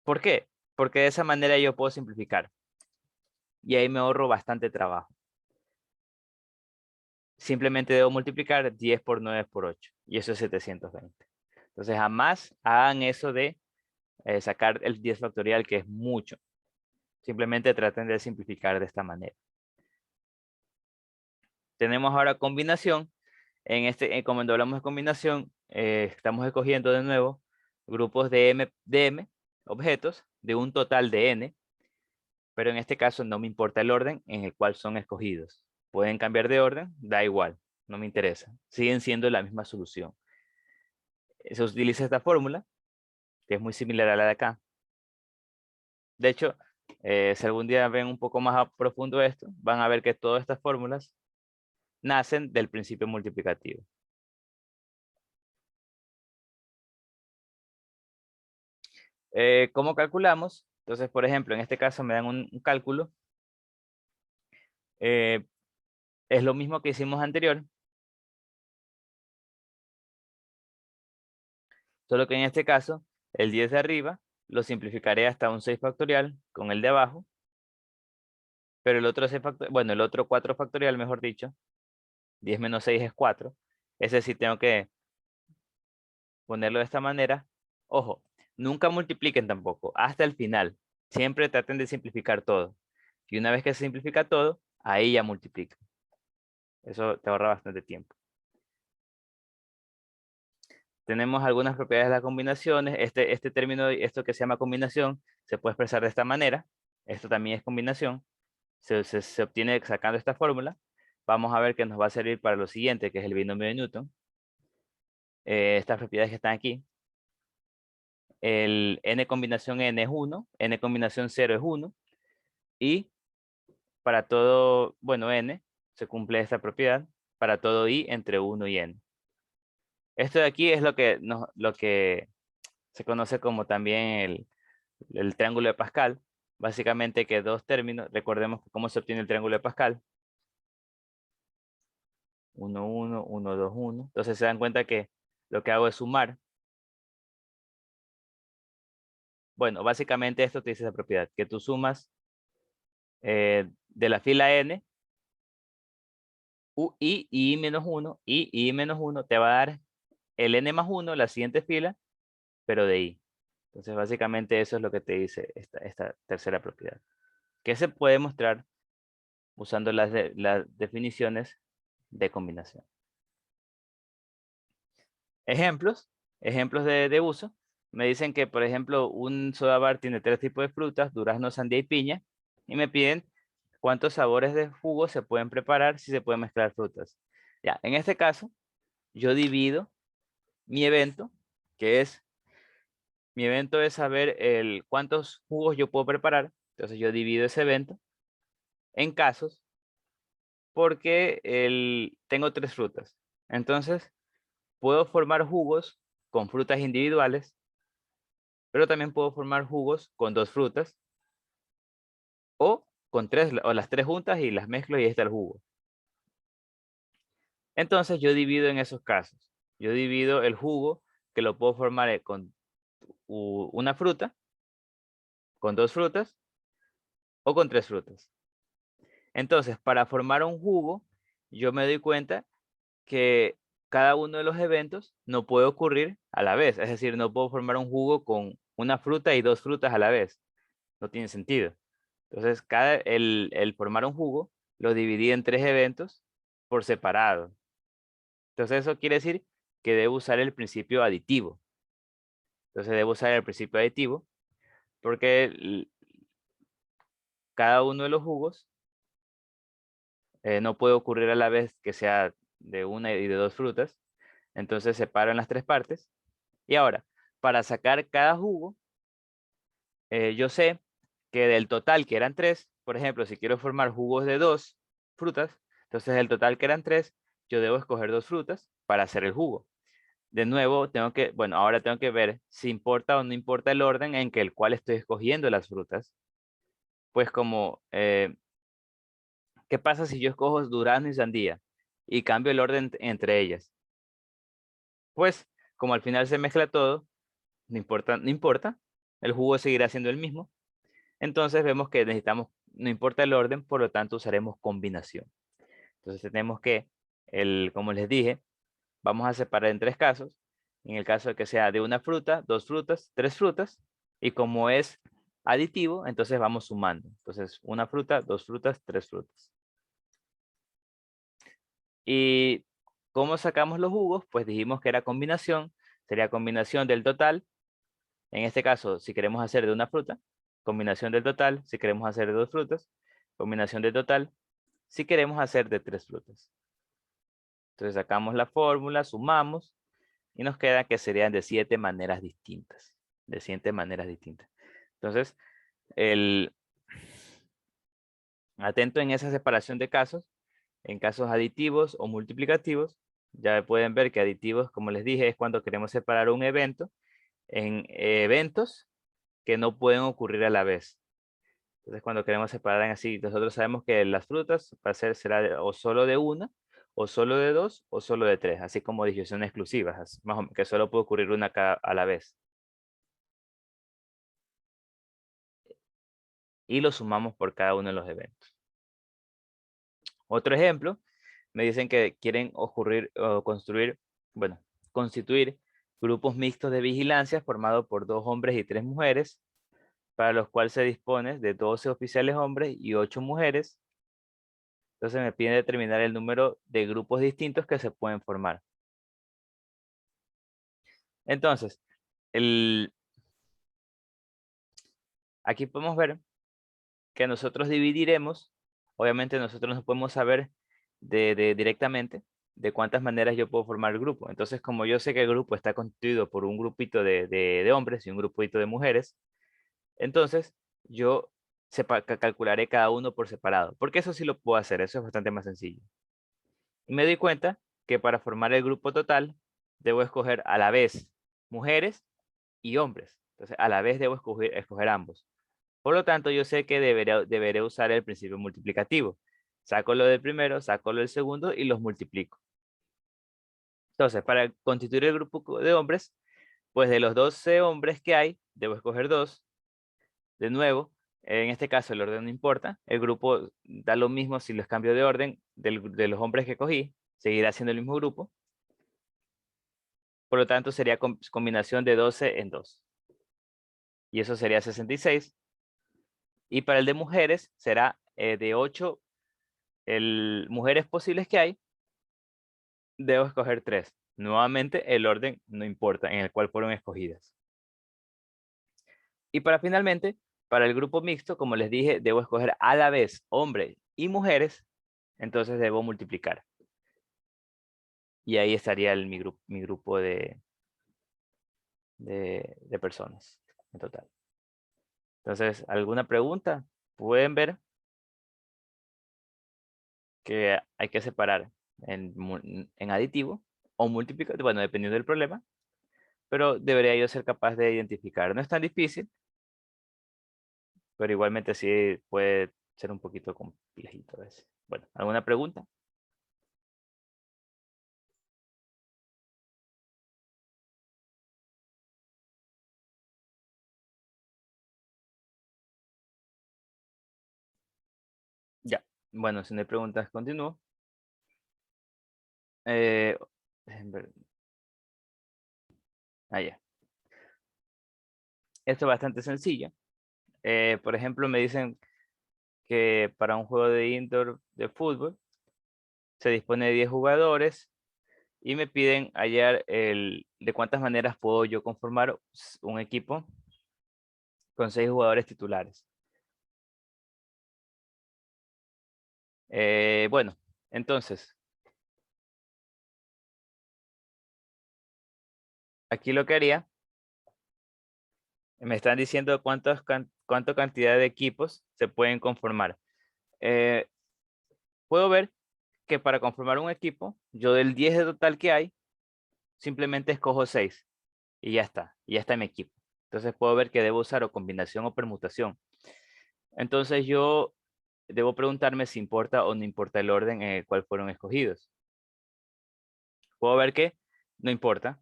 ¿Por qué? Porque de esa manera yo puedo simplificar y ahí me ahorro bastante trabajo. Simplemente debo multiplicar 10 por 9 por 8 y eso es 720. Entonces jamás hagan eso de sacar el 10 factorial, que es mucho. Simplemente traten de simplificar de esta manera. Tenemos ahora combinación. Cuando hablamos de combinación, estamos escogiendo de nuevo grupos de m objetos de un total de n, pero en este caso no me importa el orden en el cual son escogidos. Pueden cambiar de orden, da igual, no me interesa. Siguen siendo la misma solución. Se utiliza esta fórmula, que es muy similar a la de acá. De hecho, si algún día ven un poco más a profundo esto, van a ver que todas estas fórmulas nacen del principio multiplicativo. ¿Cómo calculamos? Entonces, por ejemplo, en este caso me dan un cálculo. Eh, es lo mismo que hicimos anterior, solo que en este caso, el 10 de arriba lo simplificaré hasta un 6 factorial con el de abajo, pero el otro 6 factorial, bueno, el otro 4 factorial, mejor dicho, 10 menos 6 es 4. Ese sí tengo que ponerlo de esta manera. Ojo, nunca multipliquen tampoco, hasta el final. Siempre traten de simplificar todo. Y una vez que se simplifica todo, ahí ya multiplica. Eso te ahorra bastante tiempo. Tenemos algunas propiedades de las combinaciones. Este término, esto que se llama combinación, se puede expresar de esta manera. Esto también es combinación. Se obtiene sacando esta fórmula. Vamos a ver que nos va a servir para lo siguiente, que es el binomio de Newton. Estas propiedades que están aquí. El n combinación n es 1, n combinación 0 es 1. Y para todo, bueno, n, se cumple esta propiedad para todo i entre 1 y n. Esto de aquí es lo que se conoce como también el triángulo de Pascal. Básicamente que dos términos, recordemos cómo se obtiene el triángulo de Pascal. 1, 1, 1, 2, 1. Entonces se dan cuenta que lo que hago es sumar. Bueno, básicamente esto te dice esa propiedad, que tú sumas de la fila n, i menos 1, i menos 1 te va a dar el n más 1, la siguiente fila, pero de i. Entonces básicamente eso es lo que te dice esta tercera propiedad, que se puede mostrar usando las definiciones de combinación. Ejemplos de uso. Me dicen que, por ejemplo, un soda bar tiene 3 tipos de frutas, durazno, sandía y piña, y me piden cuántos sabores de jugo se pueden preparar si se pueden mezclar frutas. Ya, en este caso, yo divido mi evento, que es, mi evento es saber cuántos jugos yo puedo preparar. Entonces yo divido ese evento en casos porque tengo 3 frutas. Entonces, puedo formar jugos con frutas individuales, pero también puedo formar jugos con 2 frutas o con 3, o las 3 juntas y las mezclo y ahí está el jugo. Entonces yo divido en esos casos. Yo divido el jugo que lo puedo formar con una fruta, con 2 frutas o con 3 frutas. Entonces, para formar un jugo, yo me doy cuenta que cada uno de los eventos no puede ocurrir a la vez. Es decir, no puedo formar un jugo con una fruta y 2 frutas a la vez. No tiene sentido. Entonces, el formar un jugo lo dividí en 3 eventos por separado. Entonces, eso quiere decir que debo usar el principio aditivo. Entonces, debo usar el principio aditivo porque cada uno de los jugos no puede ocurrir a la vez que sea de una y de 2 frutas. Entonces, separo en las 3 partes. Y ahora, para sacar cada jugo, yo sé que del total que eran 3, por ejemplo, si quiero formar jugos de 2 frutas, entonces del total que eran 3, yo debo escoger 2 frutas para hacer el jugo. De nuevo, bueno, ahora tengo que ver si importa o no importa el orden en que el cual estoy escogiendo las frutas. Pues como, ¿qué pasa si yo escojo durazno y sandía y cambio el orden entre ellas? Pues, como al final se mezcla todo, no importa, no importa, el jugo seguirá siendo el mismo. Entonces vemos que necesitamos, no importa el orden, por lo tanto usaremos combinación. Entonces tenemos que, como les dije, vamos a separar en 3 casos. En el caso de que sea de una fruta, 2 frutas, 3 frutas. Y como es aditivo, entonces vamos sumando. Entonces, una fruta, 2 frutas, 3 frutas. ¿Y cómo sacamos los jugos? Pues dijimos que era combinación. Sería combinación del total. En este caso, si queremos hacer de una fruta, combinación del total. Si queremos hacer de 2 frutas, combinación del total. Si queremos hacer de 3 frutas. Entonces sacamos la fórmula, sumamos y nos queda que serían de 7 maneras distintas. De 7 maneras distintas. Entonces, atento en esa separación de casos, en casos aditivos o multiplicativos. Ya pueden ver que aditivos, como les dije, es cuando queremos separar un evento en eventos que no pueden ocurrir a la vez. Entonces, cuando queremos separar en así, nosotros sabemos que las frutas será o solo de una, o solo de 2, o solo de 3, así como disyunciones exclusivas, más o menos, que solo puede ocurrir una a la vez. y lo sumamos por cada uno de los eventos. Otro ejemplo, me dicen que quieren construir, bueno, constituir grupos mixtos de vigilancia formados por 2 hombres y 3 mujeres, para los cuales se dispone de 12 oficiales hombres y 8 mujeres. Entonces me piden determinar el número de grupos distintos que se pueden formar. Entonces, aquí podemos ver que nosotros dividiremos, obviamente nosotros no podemos saber directamente de cuántas maneras yo puedo formar el grupo. Entonces, como yo sé que el grupo está constituido por un grupito de hombres y un grupito de mujeres, entonces yo calcularé cada uno por separado, porque eso sí lo puedo hacer, eso es bastante más sencillo. Y me doy cuenta que para formar el grupo total, debo escoger a la vez mujeres y hombres. Entonces, a la vez debo escoger ambos. Por lo tanto, yo sé que deberé usar el principio multiplicativo. Saco lo del primero, saco lo del segundo y los multiplico. Entonces, para constituir el grupo de hombres, pues de los 12 hombres que hay, debo escoger 2. De nuevo, en este caso el orden no importa. El grupo da lo mismo si los cambio de orden de los hombres que cogí. Seguirá siendo el mismo grupo. Por lo tanto, sería combinación de 12 en 2. Y eso sería 66. Y para el de mujeres será de 8 mujeres posibles que hay, debo escoger 3. Nuevamente, el orden no importa en el cual fueron escogidas. Y finalmente, para el grupo mixto, como les dije, debo escoger a la vez hombres y mujeres, entonces debo multiplicar. Y ahí estaría mi grupo de personas en total. Entonces, ¿alguna pregunta? Pueden ver que hay que separar en aditivo o multiplicativo, bueno, dependiendo del problema, pero debería yo ser capaz de identificar. No es tan difícil, pero igualmente sí puede ser un poquito complejito a veces. Bueno, ¿alguna pregunta? Ya. Bueno, si no hay preguntas, continúo. Déjenme ver. Ah, ya. Esto es bastante sencillo. Por ejemplo, me dicen que para un juego de indoor de fútbol se dispone de 10 jugadores y me piden hallar de cuántas maneras puedo yo conformar un equipo con 6 jugadores titulares. Bueno, entonces, aquí lo que haría, me están diciendo cuánta cantidad de equipos se pueden conformar. Eh, Puedo ver que para conformar un equipo, yo del 10 de total que hay, simplemente escojo 6 y ya está mi equipo. Entonces puedo ver que debo usar o combinación o permutación. Entonces yo debo preguntarme si importa o no importa el orden en el cual fueron escogidos. Puedo ver que no importa.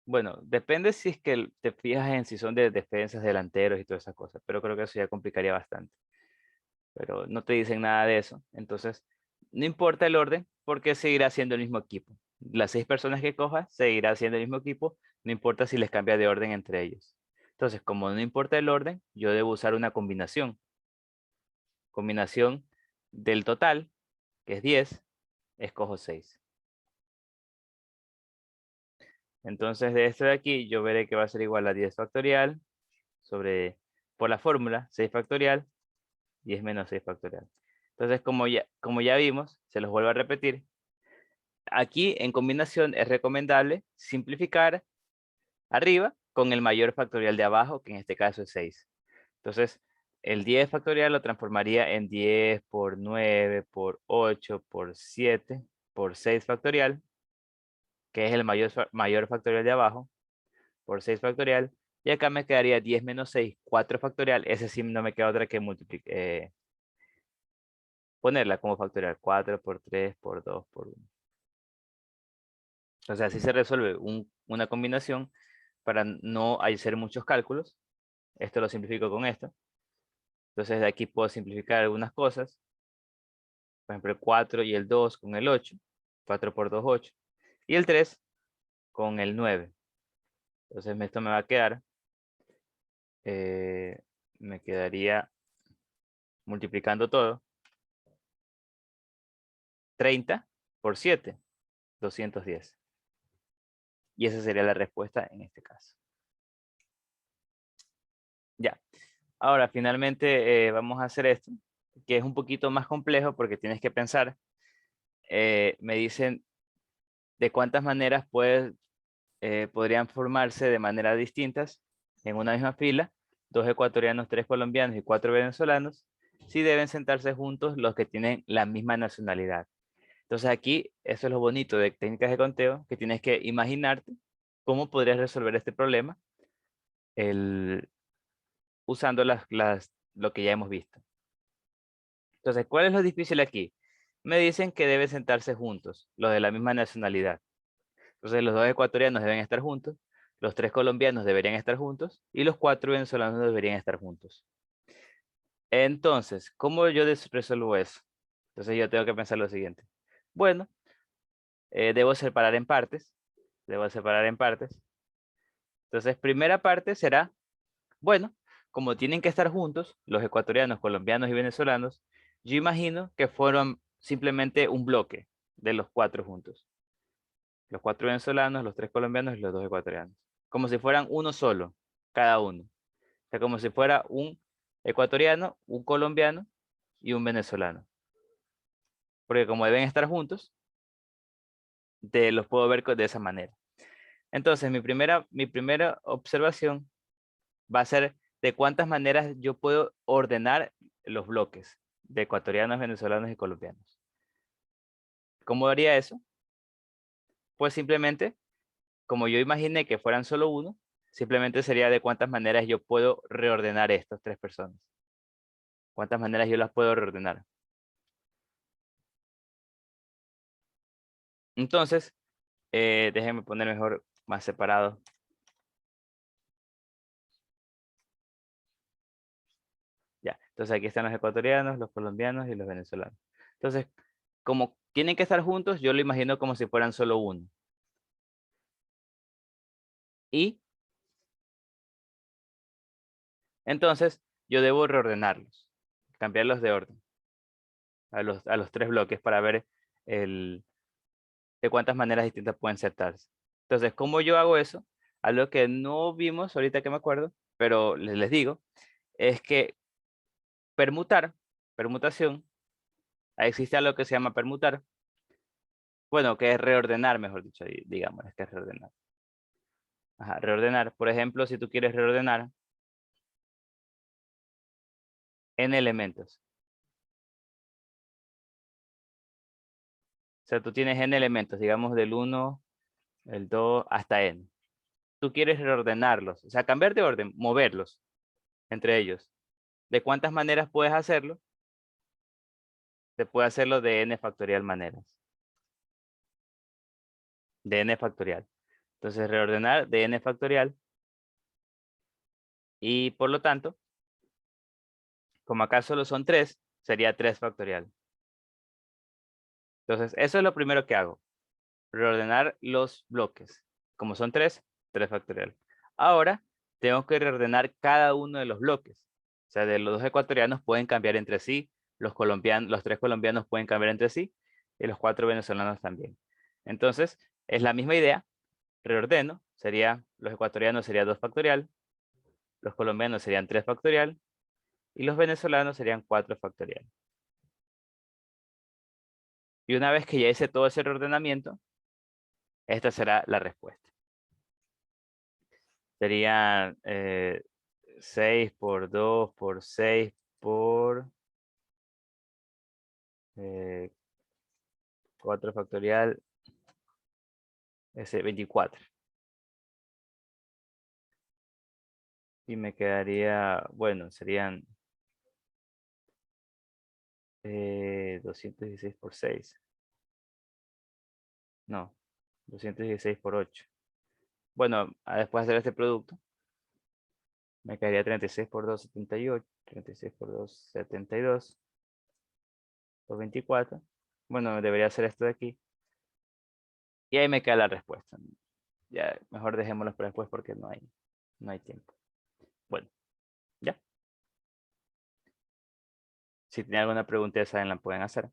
Bueno, depende si es que te fijas en si son de defensas, delanteros y todas esas cosas, pero creo que eso ya complicaría bastante. Pero no te dicen nada de eso. Entonces, no importa el orden porque seguirá siendo el mismo equipo. Las 6 personas que cojas seguirá siendo el mismo equipo, no importa si les cambia de orden entre ellos. Entonces, como no importa el orden, yo debo usar una combinación. Combinación del total, que es 10, escojo 6. Entonces, de esto de aquí, yo veré que va a ser igual a 10 factorial por la fórmula, 6 factorial, 10 menos 6 factorial. Entonces, como ya vimos, se los vuelvo a repetir. Aquí en combinación es recomendable simplificar arriba con el mayor factorial de abajo, que en este caso es 6. Entonces, el 10 factorial lo transformaría en 10 por 9 por 8 por 7 por 6 factorial, que es el mayor factorial de abajo, por 6 factorial. Y acá me quedaría 10 menos 6, 4 factorial. Ese sí no me queda otra que ponerla como factorial. 4 por 3 por 2 por 1. O sea, así se resuelve una combinación para no hacer muchos cálculos. Esto lo simplifico con esto. Entonces de aquí puedo simplificar algunas cosas. Por ejemplo, el 4 y el 2 con el 8. 4 por 2, 8. Y el 3 con el 9. Entonces esto me va a quedar, me quedaría multiplicando todo, 30 por 7, 210. Y esa sería la respuesta en este caso. Ya. Ahora, finalmente vamos a hacer esto, que es un poquito más complejo porque tienes que pensar. Me dicen de cuántas maneras podrían formarse de maneras distintas en una misma fila, 2 ecuatorianos, 3 colombianos y 4 venezolanos, si deben sentarse juntos los que tienen la misma nacionalidad. Entonces aquí, eso es lo bonito de técnicas de conteo, que tienes que imaginarte cómo podrías resolver este problema usando lo que ya hemos visto. Entonces, ¿cuál es lo difícil aquí? Me dicen que deben sentarse juntos, los de la misma nacionalidad. Entonces, los 2 ecuatorianos deben estar juntos, los 3 colombianos deberían estar juntos y los 4 venezolanos deberían estar juntos. Entonces, ¿cómo yo resuelvo eso? Entonces, yo tengo que pensar lo siguiente. Bueno, debo separar en partes. Debo separar en partes. Entonces, primera parte será, bueno, como tienen que estar juntos, los ecuatorianos, colombianos y venezolanos, yo imagino que fueron simplemente un bloque de los 4 juntos. Los 4 venezolanos, los 3 colombianos y los 2 ecuatorianos. Como si fueran uno solo, cada uno. O sea, como si fuera un ecuatoriano, un colombiano y un venezolano. Porque como deben estar juntos, los puedo ver de esa manera. Entonces, mi primera observación va a ser de cuántas maneras yo puedo ordenar los bloques de ecuatorianos, venezolanos y colombianos. ¿Cómo haría eso? Pues simplemente, como yo imaginé que fueran solo uno, simplemente sería de cuántas maneras yo puedo reordenar estas 3 personas. ¿Cuántas maneras yo las puedo reordenar? Entonces, déjenme poner mejor más separado. Ya, entonces aquí están los ecuatorianos, los colombianos y los venezolanos. Entonces, como tienen que estar juntos, yo lo imagino como si fueran solo uno. Y entonces yo debo reordenarlos, cambiarlos de orden a los 3 bloques para ver de cuántas maneras distintas pueden sentarse. Entonces, ¿cómo yo hago eso? Algo que no vimos ahorita que me acuerdo, pero les digo, es que permutación, existe algo que se llama permutar, bueno, que es reordenar, mejor dicho, digamos, es que es reordenar. Ajá, reordenar. Por ejemplo, si tú quieres reordenar n elementos. O sea, tú tienes n elementos, digamos del 1, el 2, hasta n. Tú quieres reordenarlos, o sea, cambiar de orden, moverlos entre ellos. ¿De cuántas maneras puedes hacerlo? Se puede hacerlo de n factorial maneras. De n factorial. Entonces, reordenar de n factorial. Y por lo tanto, como acá solo son 3, sería 3 factorial. Entonces, eso es lo primero que hago. Reordenar los bloques. Como son 3, 3 factorial. Ahora, tengo que reordenar cada uno de los bloques. O sea, de los 2 ecuatorianos pueden cambiar entre sí, los 3 colombianos pueden cambiar entre sí, y los 4 venezolanos también. Entonces, es la misma idea. Reordeno, los ecuatorianos serían 2 factorial, los colombianos serían 3 factorial, y los venezolanos serían 4 factorial. Y una vez que ya hice todo ese reordenamiento, esta será la respuesta. Serían 6 por 2 por 6 por 4 factorial, es 24. Y me quedaría, bueno, serían 216 por 6. No, 216 por 8. Bueno, después de hacer este producto, Me quedaría 36 por 2, 78. 36 por 2, 72. Por 24. Bueno, debería hacer esto de aquí. Y ahí me queda la respuesta. Ya, mejor dejémoslo para después porque no hay tiempo. Bueno, ya. Si tienen alguna pregunta, ya saben, la pueden hacer.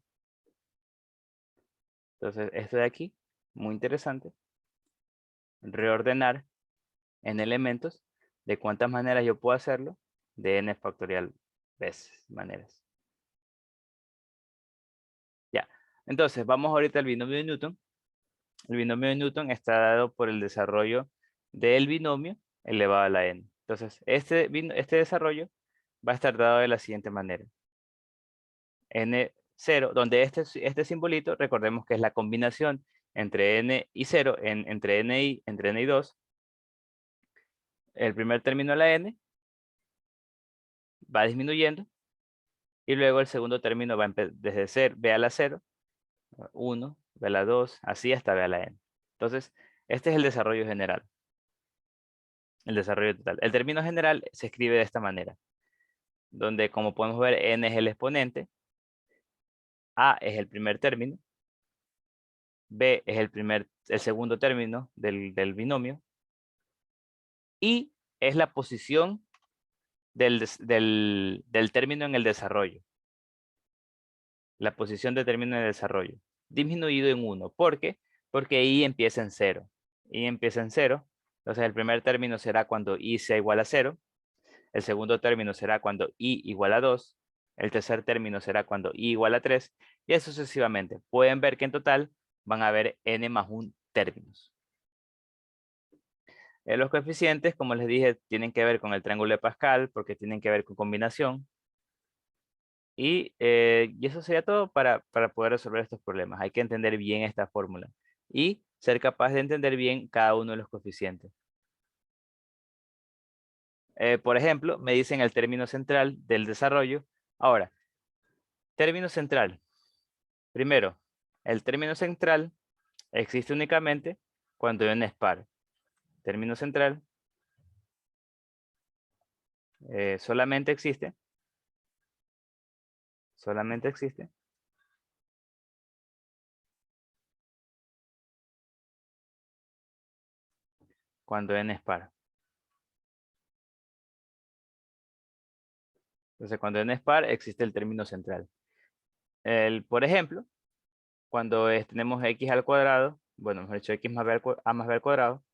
Entonces, esto de aquí, muy interesante. Reordenar en elementos. ¿De cuántas maneras yo puedo hacerlo? De n factorial veces, maneras. Ya. Entonces, vamos ahorita al binomio de Newton. El binomio de Newton está dado por el desarrollo del binomio elevado a la n. Entonces, este desarrollo va a estar dado de la siguiente manera. N0, donde este simbolito, recordemos que es la combinación entre n y 0, entre n y 2. El primer término de la n va disminuyendo y luego el segundo término va desde ser b a la 0, 1, b a la 2, así hasta b a la n. Entonces, este es el desarrollo general. El desarrollo total. El término general se escribe de esta manera, donde como podemos ver n es el exponente, a es el primer término, b es el segundo término del binomio, y es la posición del término en el desarrollo. La posición del término en el desarrollo. Disminuido en 1. ¿Por qué? Porque i empieza en 0. I empieza en 0. Entonces el primer término será cuando i sea igual a 0. El segundo término será cuando i igual a 2. El tercer término será cuando i igual a 3. Y así sucesivamente. Pueden ver que en total van a haber n más 1 términos. Los coeficientes, como les dije, tienen que ver con el triángulo de Pascal, porque tienen que ver con combinación. Y eso sería todo para poder resolver estos problemas. Hay que entender bien esta fórmula y ser capaz de entender bien cada uno de los coeficientes. Por ejemplo, me dicen el término central del desarrollo. Ahora, término central. Primero, el término central existe únicamente cuando n es par. Término central solamente existe cuando n es par. Entonces, cuando n es par, existe el término central. Por ejemplo, cuando tenemos x al cuadrado, bueno, mejor dicho, x más b a más b al cuadrado,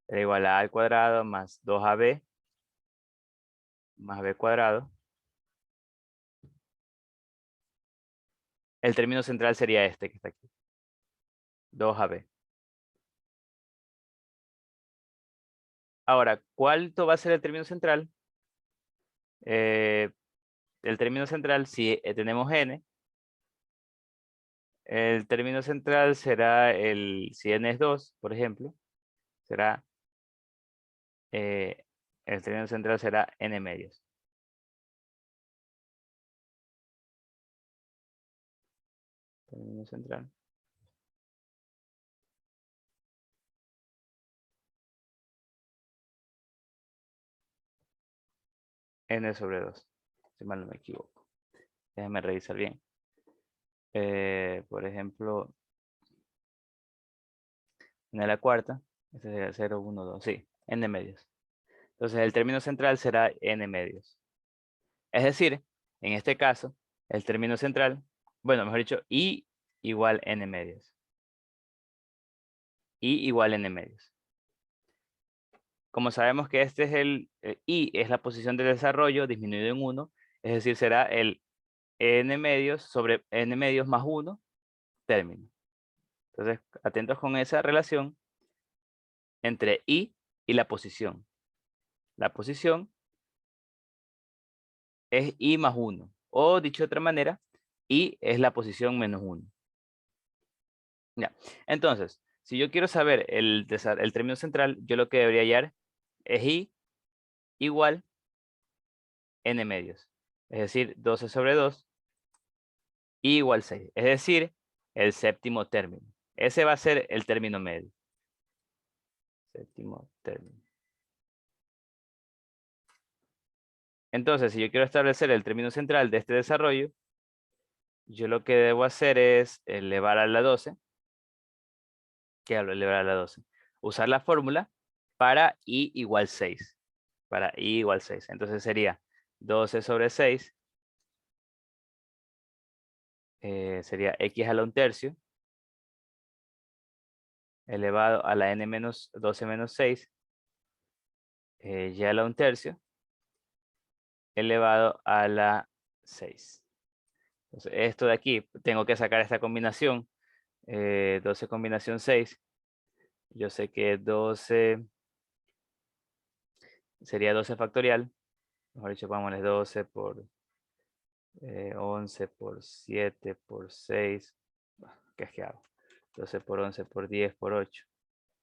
era igual a al cuadrado más 2ab más b cuadrado. El término central sería este que está aquí, 2ab. Ahora, ¿cuál va a ser el término central? El término central, si tenemos n, el término central será si n es 2, por ejemplo, será, el término central será n medios. Término central. N sobre 2, si mal no me equivoco. Déjenme revisar bien. Por ejemplo, n a la cuarta, este sería 0, 1, 2, sí, n medios. Entonces el término central será n medios. Es decir, en este caso, el término central, bueno, mejor dicho, i igual n medios. I igual n medios. Como sabemos que este es i es la posición de desarrollo disminuido en 1, es decir, será el n medios sobre n medios más 1 término. Entonces, atentos con esa relación entre i y la posición. La posición es i más 1. O dicho de otra manera, i es la posición menos 1. Ya. Entonces, si yo quiero saber el término central, yo lo que debería hallar es i igual n medios. Es decir, 12 sobre 2, i igual 6. Es decir, el séptimo término. Ese va a ser el término medio. Séptimo término. Entonces, si yo quiero establecer el término central de este desarrollo, yo lo que debo hacer es elevar a la 12. ¿Qué hablo? Elevar a la 12. Usar la fórmula para i igual 6. Para i igual 6. Entonces sería 12 sobre 6. Sería x a la 1/3 elevado a la n menos 12 menos 6. Y a la 1/3 elevado a la 6. Entonces, esto de aquí, tengo que sacar esta combinación. 12 combinación 6. Yo sé que 12 sería 12 factorial. Mejor dicho, pongámosle 12 por 11 por 7 por 6. ¿Qué es que hago? 12 por 11 por 10 por 8.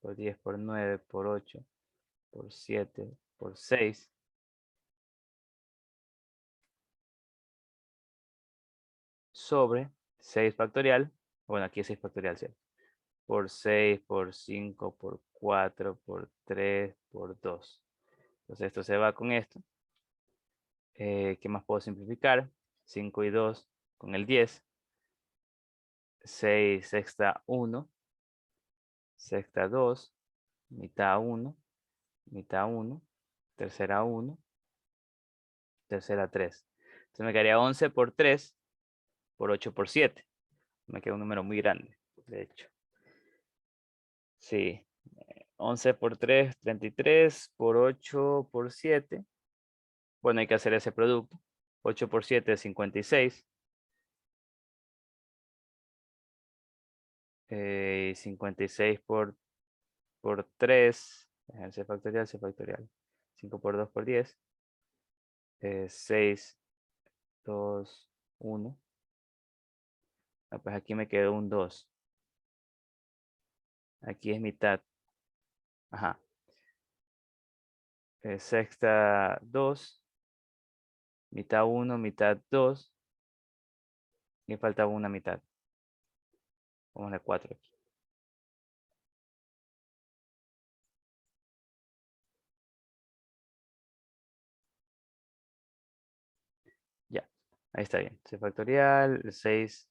Por 10 por 9 por 8 por 7 por 6. Sobre 6 factorial. Bueno, aquí es 6 factorial, ¿cierto? Por 6, por 5, por 4, por 3, por 2. Entonces esto se va con esto. ¿Qué más puedo simplificar? 5 y 2 con el 10. 6 sexta 1. Sexta 2. Mitad 1. Mitad 1. Tercera 1. Tercera 3. Entonces me quedaría 11 por 3 por 8 por 7. Me queda un número muy grande, de hecho. Sí. 11 por 3, 33, por 8 por 7. Bueno, hay que hacer ese producto. 8 por 7 es 56. 56 por 3. C factorial, C factorial. 5 por 2 por 10. 6, 2, 1. Pues aquí me quedó un 2. Aquí es mitad. Ajá. Sexta 2. Mitad 1, mitad 2. Y faltaba una mitad. Vamos a 4 aquí. Ya. Ahí está bien. C factorial, 6.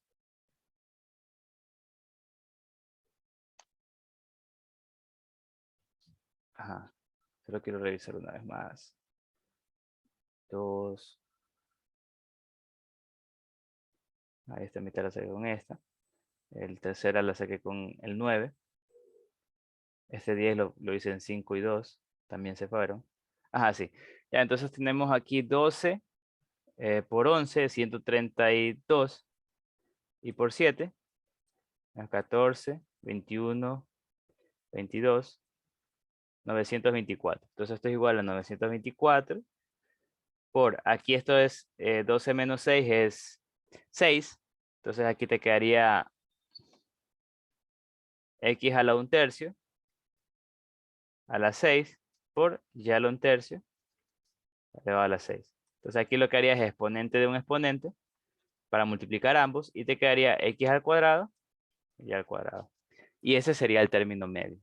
Ajá. Solo quiero revisar una vez más. 2. Ahí esta mitad la saqué con esta. El tercera la saqué con el 9. Este 10 lo hice en 5 y 2. También se fueron. Ajá, sí. Ya, entonces tenemos aquí 12 por 11, 132. Y por 7, 14, 21, 22, 924. Entonces esto es igual a 924. Por aquí esto es 12 menos 6 es 6. Entonces aquí te quedaría x a la 1/3 a la 6 por y a la 1/3 elevado a la 6. Entonces aquí lo que harías es exponente de un exponente para multiplicar ambos y te quedaría x al cuadrado y al cuadrado. Y ese sería el término medio.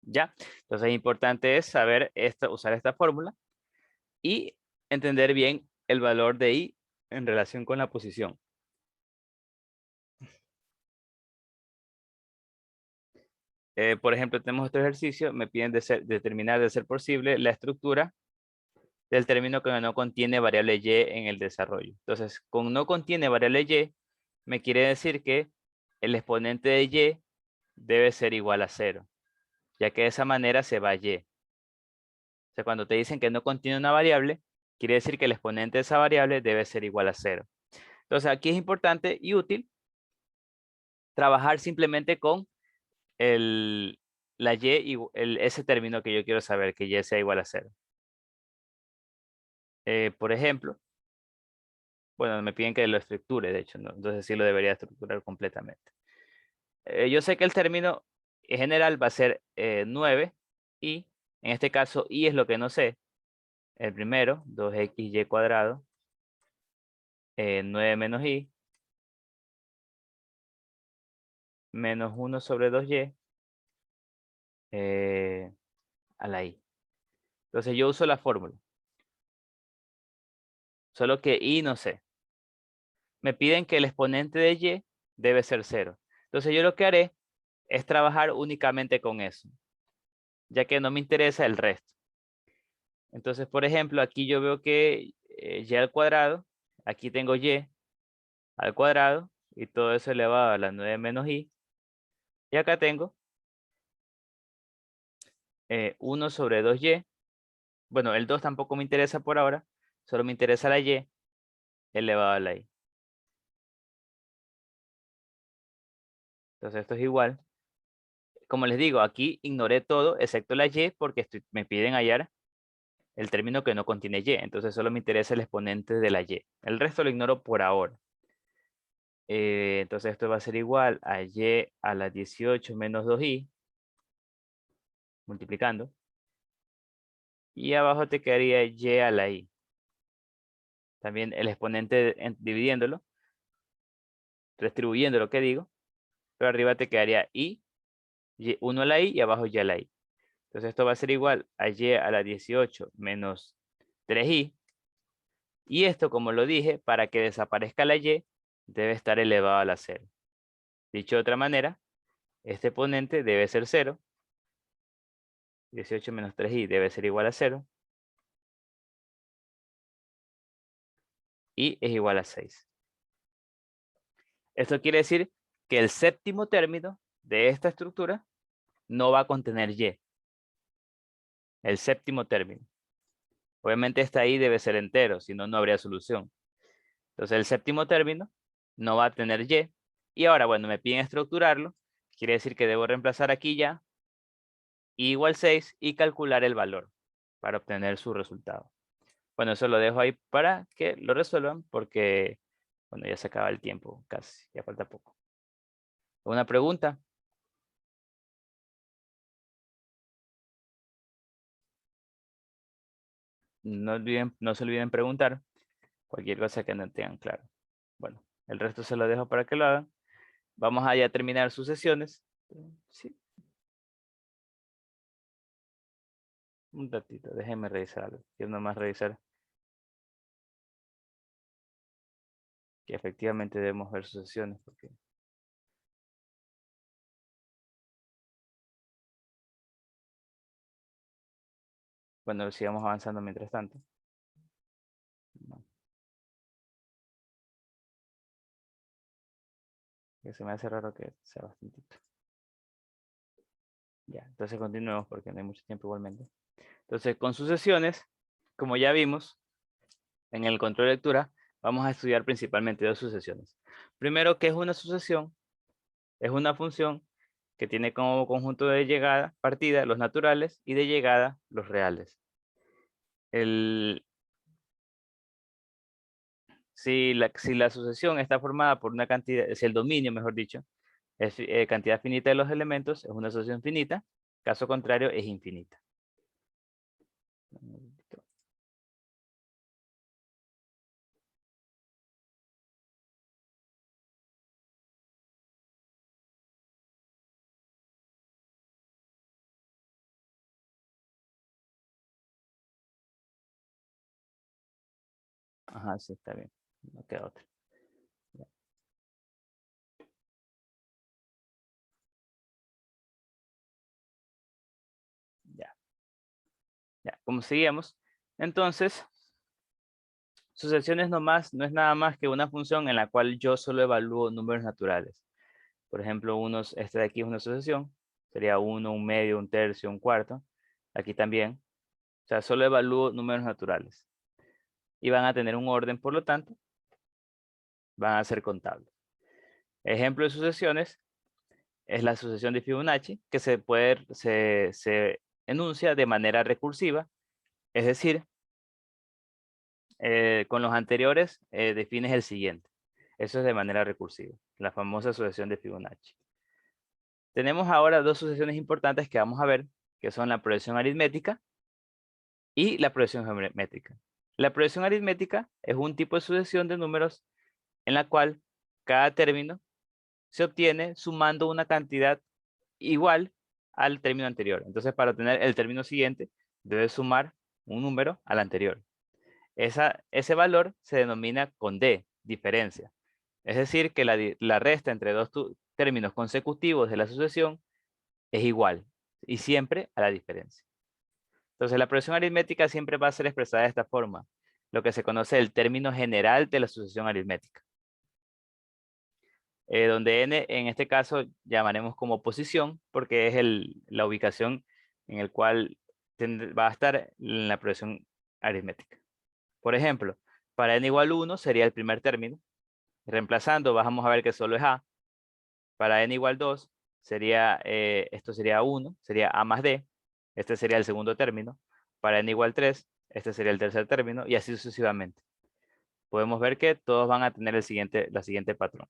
¿Ya? Entonces importante es saber usar esta fórmula y entender bien el valor de i en relación con la posición. Por ejemplo, tenemos este ejercicio, me piden determinar de ser posible la estructura del término que no contiene variable y en el desarrollo. Entonces, con no contiene variable y, me quiere decir que el exponente de y debe ser igual a 0, ya que de esa manera se va y. O sea, cuando te dicen que no contiene una variable, quiere decir que el exponente de esa variable debe ser igual a 0. Entonces, aquí es importante y útil trabajar simplemente con la y y ese término que yo quiero saber, que y sea igual a 0. Por ejemplo, bueno, me piden que lo estructure, de hecho, ¿no? Entonces sí lo debería estructurar completamente. Yo sé que el término en general va a ser 9 y en este caso y es lo que no sé. El primero, 2xy cuadrado, 9 menos y, menos 1 sobre 2y, a la y. Entonces yo uso la fórmula. Solo que y no sé. Me piden que el exponente de y debe ser 0. Entonces yo lo que haré es trabajar únicamente con eso, ya que no me interesa el resto. Entonces, por ejemplo, aquí yo veo que y al cuadrado, aquí tengo y al cuadrado, y todo eso elevado a la 9 menos y. Y acá tengo 1 sobre 2y. Bueno, el 2 tampoco me interesa por ahora, solo me interesa la y elevado a la y. Entonces esto es igual. Como les digo, aquí ignoré todo excepto la y porque me piden hallar el término que no contiene y. Entonces solo me interesa el exponente de la y. El resto lo ignoro por ahora. Entonces esto va a ser igual a y a la 18 menos 2y, multiplicando. Y abajo te quedaría y a la i. También el exponente dividiéndolo, distribuyendo lo que digo. Pero arriba te quedaría y 1 a la i y abajo y a la i. Entonces esto va a ser igual a y a la 18 menos 3i. Y esto, como lo dije, para que desaparezca la y, debe estar elevado a la 0. Dicho de otra manera, este exponente debe ser 0. 18 menos 3i debe ser igual a 0. Y es igual a 6. Esto quiere decir que el séptimo término de esta estructura no va a contener y. El séptimo término. Obviamente esta i debe ser entero, si no, no habría solución. Entonces el séptimo término no va a tener y. Y ahora, bueno, me piden estructurarlo. Quiere decir que debo reemplazar aquí ya i igual 6 y calcular el valor para obtener su resultado. Bueno, eso lo dejo ahí para que lo resuelvan porque, bueno, ya se acaba el tiempo casi, ya falta poco. ¿Una pregunta? No se olviden preguntar cualquier cosa que no tengan claro. Bueno, el resto se lo dejo para que lo hagan. Vamos a ya terminar sus sesiones. Sí, un ratito, déjenme revisar algo. Quiero nomás revisar que efectivamente debemos ver sus sesiones. Porque... Bueno, sigamos avanzando mientras tanto. No, que se me hace raro que sea bastante. Ya, entonces continuemos porque no hay mucho tiempo igualmente. Entonces, con sucesiones, como ya vimos en el control de lectura, vamos a estudiar principalmente dos sucesiones. Primero, ¿qué es una sucesión? Es una función que tiene como conjunto de llegada, partida, los naturales, y de llegada, los reales. Si la sucesión está formada por una cantidad, si el dominio, mejor dicho, es cantidad finita de los elementos, es una sucesión finita. Caso contrario, es infinita. Ajá, sí, está bien. No queda otra. Ya. Ya. Ya. Como seguíamos, entonces, sucesiones nomás no es nada más que una función en la cual yo solo evalúo números naturales. Por ejemplo, este de aquí es una sucesión. Sería 1, un medio, un tercio, un cuarto. Aquí también. O sea, solo evalúo números naturales. Y van a tener un orden, por lo tanto, van a ser contables. Ejemplo de sucesiones es la sucesión de Fibonacci, que se enuncia de manera recursiva. Es decir, con los anteriores defines el siguiente. Eso es de manera recursiva, la famosa sucesión de Fibonacci. Tenemos ahora dos sucesiones importantes que vamos a ver, que son la progresión aritmética y la progresión geométrica. La progresión aritmética es un tipo de sucesión de números en la cual cada término se obtiene sumando una cantidad igual al término anterior. Entonces, para obtener el término siguiente, debes sumar un número al anterior. Ese valor se denomina con D, diferencia. Es decir, que la resta entre dos términos consecutivos de la sucesión es igual y siempre a la diferencia. Entonces, la progresión aritmética siempre va a ser expresada de esta forma, lo que se conoce el término general de la sucesión aritmética. Donde n en este caso llamaremos como posición porque es la ubicación en el cual va a estar la progresión aritmética. Por ejemplo, para n igual 1 sería el primer término. Reemplazando, vamos a ver que solo es a. Para n igual 2 sería, esto sería 1, sería a más d. Este sería el segundo término. Para n igual 3, este sería el tercer término y así sucesivamente. Podemos ver que todos van a tener la siguiente patrón.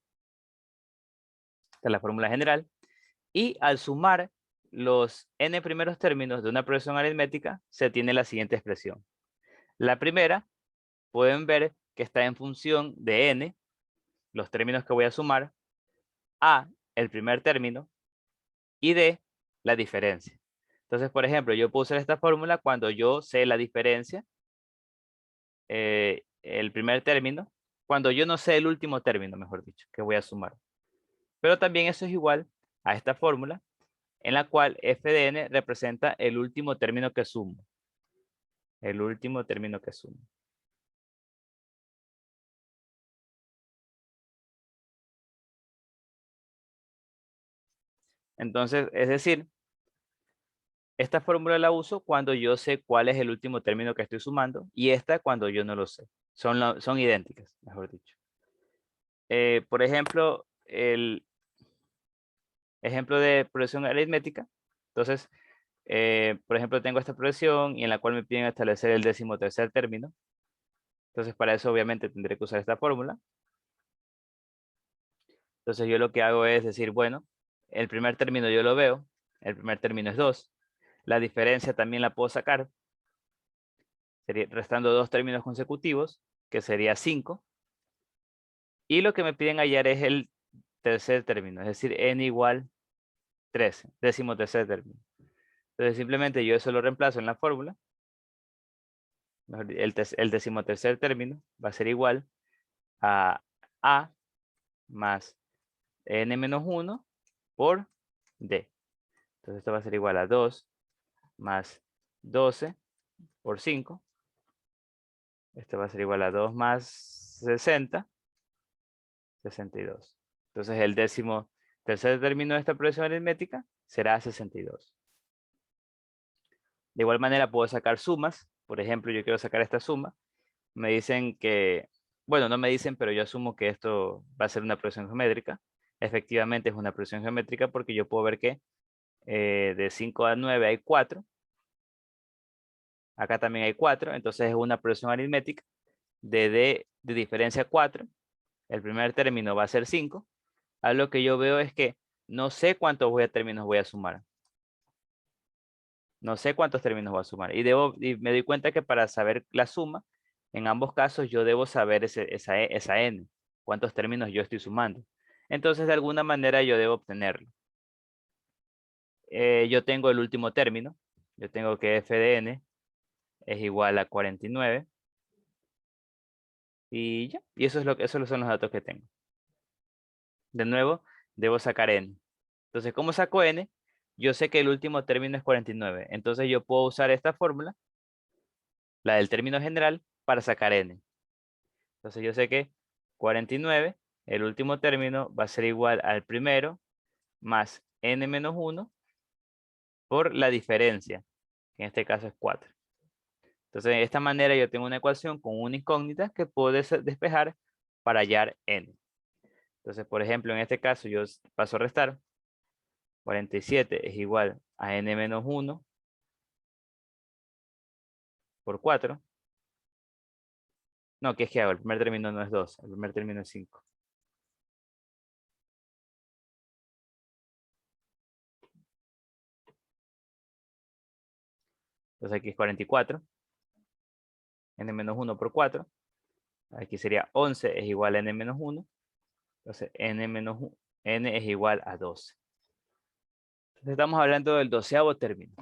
Esta es la fórmula general. Y al sumar los n primeros términos de una progresión aritmética, se tiene la siguiente expresión. La primera, pueden ver que está en función de n, los términos que voy a sumar, a, el primer término, y d, la diferencia. Entonces, por ejemplo, yo puedo usar esta fórmula cuando yo sé la diferencia, el primer término, cuando yo no sé el último término, mejor dicho, que voy a sumar. Pero también eso es igual a esta fórmula, en la cual f de n representa el último término que sumo. El último término que sumo. Entonces, es decir, esta fórmula la uso cuando yo sé cuál es el último término que estoy sumando y esta cuando yo no lo sé. Son idénticas, mejor dicho. Por ejemplo, el ejemplo de progresión aritmética. Entonces, por ejemplo, tengo esta progresión y en la cual me piden establecer el 13º término. Entonces, para eso obviamente tendré que usar esta fórmula. Entonces, yo lo que hago es decir, bueno, el primer término yo lo veo. El primer término es 2. La diferencia también la puedo sacar. Sería restando 2 términos consecutivos, que sería 5. Y lo que me piden hallar es el tercer término, es decir, n igual 13, 13º término. Entonces simplemente yo eso lo reemplazo en la fórmula. El 13º término va a ser igual a más n menos 1 por d. Entonces esto va a ser igual a 2 más 12 por 5. Esto va a ser igual a 2 más 60, 62. Entonces el 13º término de esta progresión aritmética será 62. De igual manera puedo sacar sumas. Por ejemplo, yo quiero sacar esta suma. Me dicen que, bueno, no me dicen, pero yo asumo que esto va a ser una progresión geométrica. Efectivamente es una progresión geométrica porque yo puedo ver que de 5 a 9 hay 4. Acá también hay 4, entonces es una progresión aritmética de diferencia 4. El primer término va a ser 5. A lo que yo veo es que no sé cuántos términos voy a sumar. No sé cuántos términos voy a sumar. Y me doy cuenta que para saber la suma, en ambos casos yo debo saber esa n, cuántos términos yo estoy sumando. Entonces, de alguna manera yo debo obtenerlo. Yo tengo el último término. Yo tengo que f de n es igual a 49. Y ya. Y esos son los datos que tengo. De nuevo, debo sacar n. Entonces, ¿cómo saco n? Yo sé que el último término es 49. Entonces, yo puedo usar esta fórmula, la del término general, para sacar n. Entonces, yo sé que 49, el último término, va a ser igual al primero más n menos 1 por la diferencia, que en este caso es 4. Entonces, de esta manera yo tengo una ecuación con una incógnita que puedo despejar para hallar n. Entonces, por ejemplo, en este caso yo paso a restar. 47 es igual a n menos 1 por 4. No, ¿qué es que hago? El primer término no es 2, el primer término es 5. Entonces aquí es 44. N menos 1 por 4. Aquí sería 11 es igual a n menos 1. Entonces n es igual a 12. Entonces, estamos hablando del 12º término.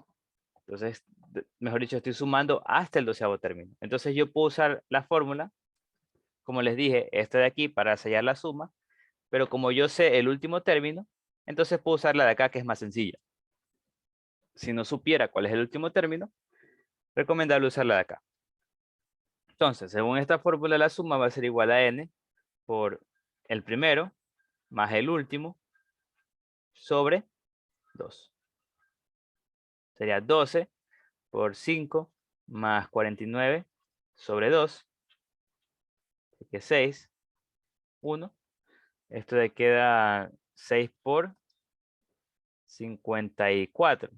Entonces, mejor dicho, estoy sumando hasta el 12º término. Entonces yo puedo usar la fórmula, como les dije, esta de aquí para sellar la suma, pero como yo sé el último término, entonces puedo usar la de acá que es más sencilla. Si no supiera cuál es el último término, recomendable usar la de acá. Entonces, según esta fórmula, la suma va a ser igual a n por el primero más el último sobre 2. Sería 12 por 5 más 49 sobre 2, que es 6, 1. Esto le queda 6 por 54.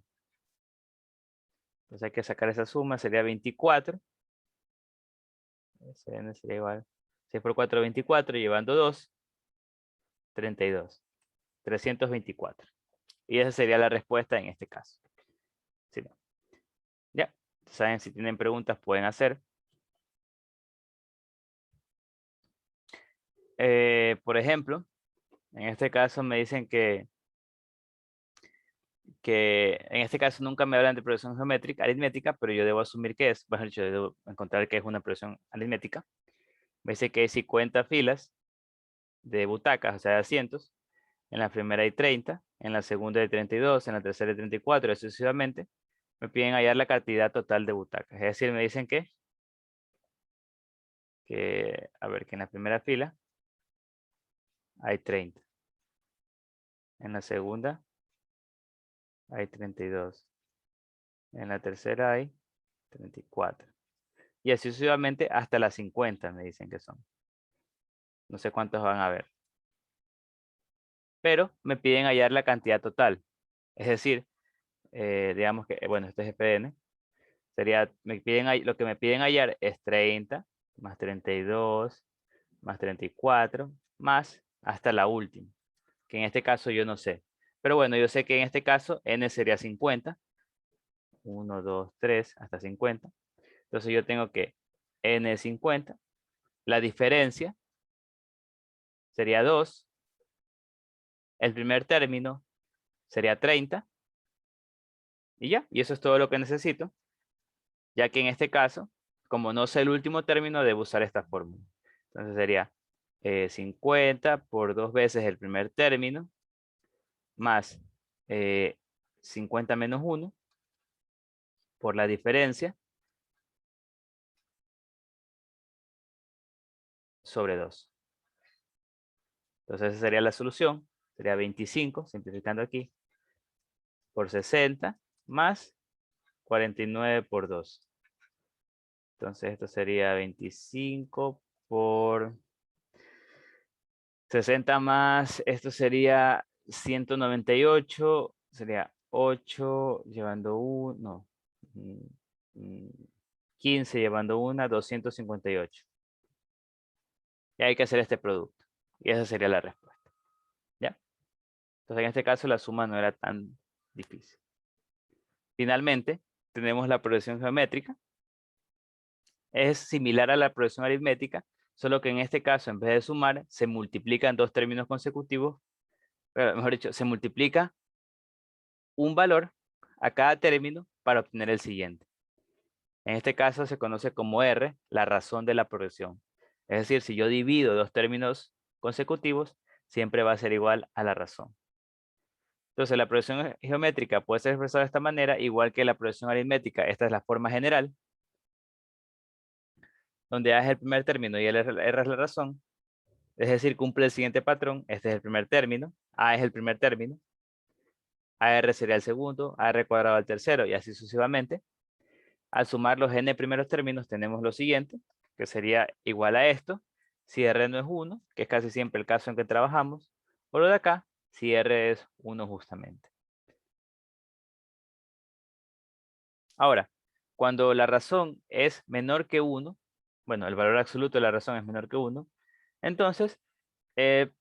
Entonces hay que sacar esa suma, sería 24. Ese sería igual. 6 por 4, 24, llevando 2, 32. 324. Y esa sería la respuesta en este caso. ¿Sí? Ya, saben, si tienen preguntas pueden hacer. Por ejemplo, en este caso me dicen que en este caso nunca me hablan de progresión geométrica, aritmética, pero yo debo asumir que es, mejor dicho, yo debo encontrar que es una progresión aritmética. Me dice que hay 50 filas de butacas, o sea, de asientos. En la primera hay 30, en la segunda hay 32, en la tercera hay 34, y así sucesivamente. Me piden hallar la cantidad total de butacas. Es decir, me dicen que a ver, que en la primera fila hay 30. En la segunda hay 32. En la tercera hay 34. Y así sucesivamente hasta las 50 me dicen que son. No sé cuántos van a ver. Pero me piden hallar la cantidad total. Es decir, digamos que, bueno, este es FDN. Sería, lo que me piden hallar es 30, más 32, más 34, más hasta la última. Que en este caso yo no sé. Pero bueno, yo sé que en este caso n sería 50. 1, 2, 3, hasta 50. Entonces yo tengo que n es 50. La diferencia sería 2. El primer término sería 30. Y ya, y eso es todo lo que necesito. Ya que en este caso, como no sé el último término, debo usar esta fórmula. Entonces sería 50 por 2 veces el primer término, más 50 menos 1, por la diferencia, sobre 2. Entonces esa sería la solución. Sería 25, simplificando aquí, por 60, más 49 por 2. Entonces esto sería 25 por 60 más, esto sería 198, sería 8 llevando 1, 15 llevando 1, 258. Y hay que hacer este producto. Y esa sería la respuesta. ¿Ya? Entonces en este caso la suma no era tan difícil. Finalmente, tenemos la progresión geométrica. Es similar a la progresión aritmética, solo que en este caso, en vez de sumar, se multiplican dos términos consecutivos. Mejor dicho, se multiplica un valor a cada término para obtener el siguiente. En este caso se conoce como R, la razón de la progresión. Es decir, si yo divido dos términos consecutivos, siempre va a ser igual a la razón. Entonces, la progresión geométrica puede ser expresada de esta manera, igual que la progresión aritmética. Esta es la forma general, donde A es el primer término y R es la razón. Es decir, cumple el siguiente patrón. Este es el primer término, A es el primer término, AR sería el segundo, AR cuadrado el tercero, y así sucesivamente. Al sumar los n primeros términos tenemos lo siguiente, que sería igual a esto, si R no es 1, que es casi siempre el caso en que trabajamos, o lo de acá, si R es 1 justamente. Ahora, cuando la razón es menor que 1, bueno, el valor absoluto de la razón es menor que 1, entonces R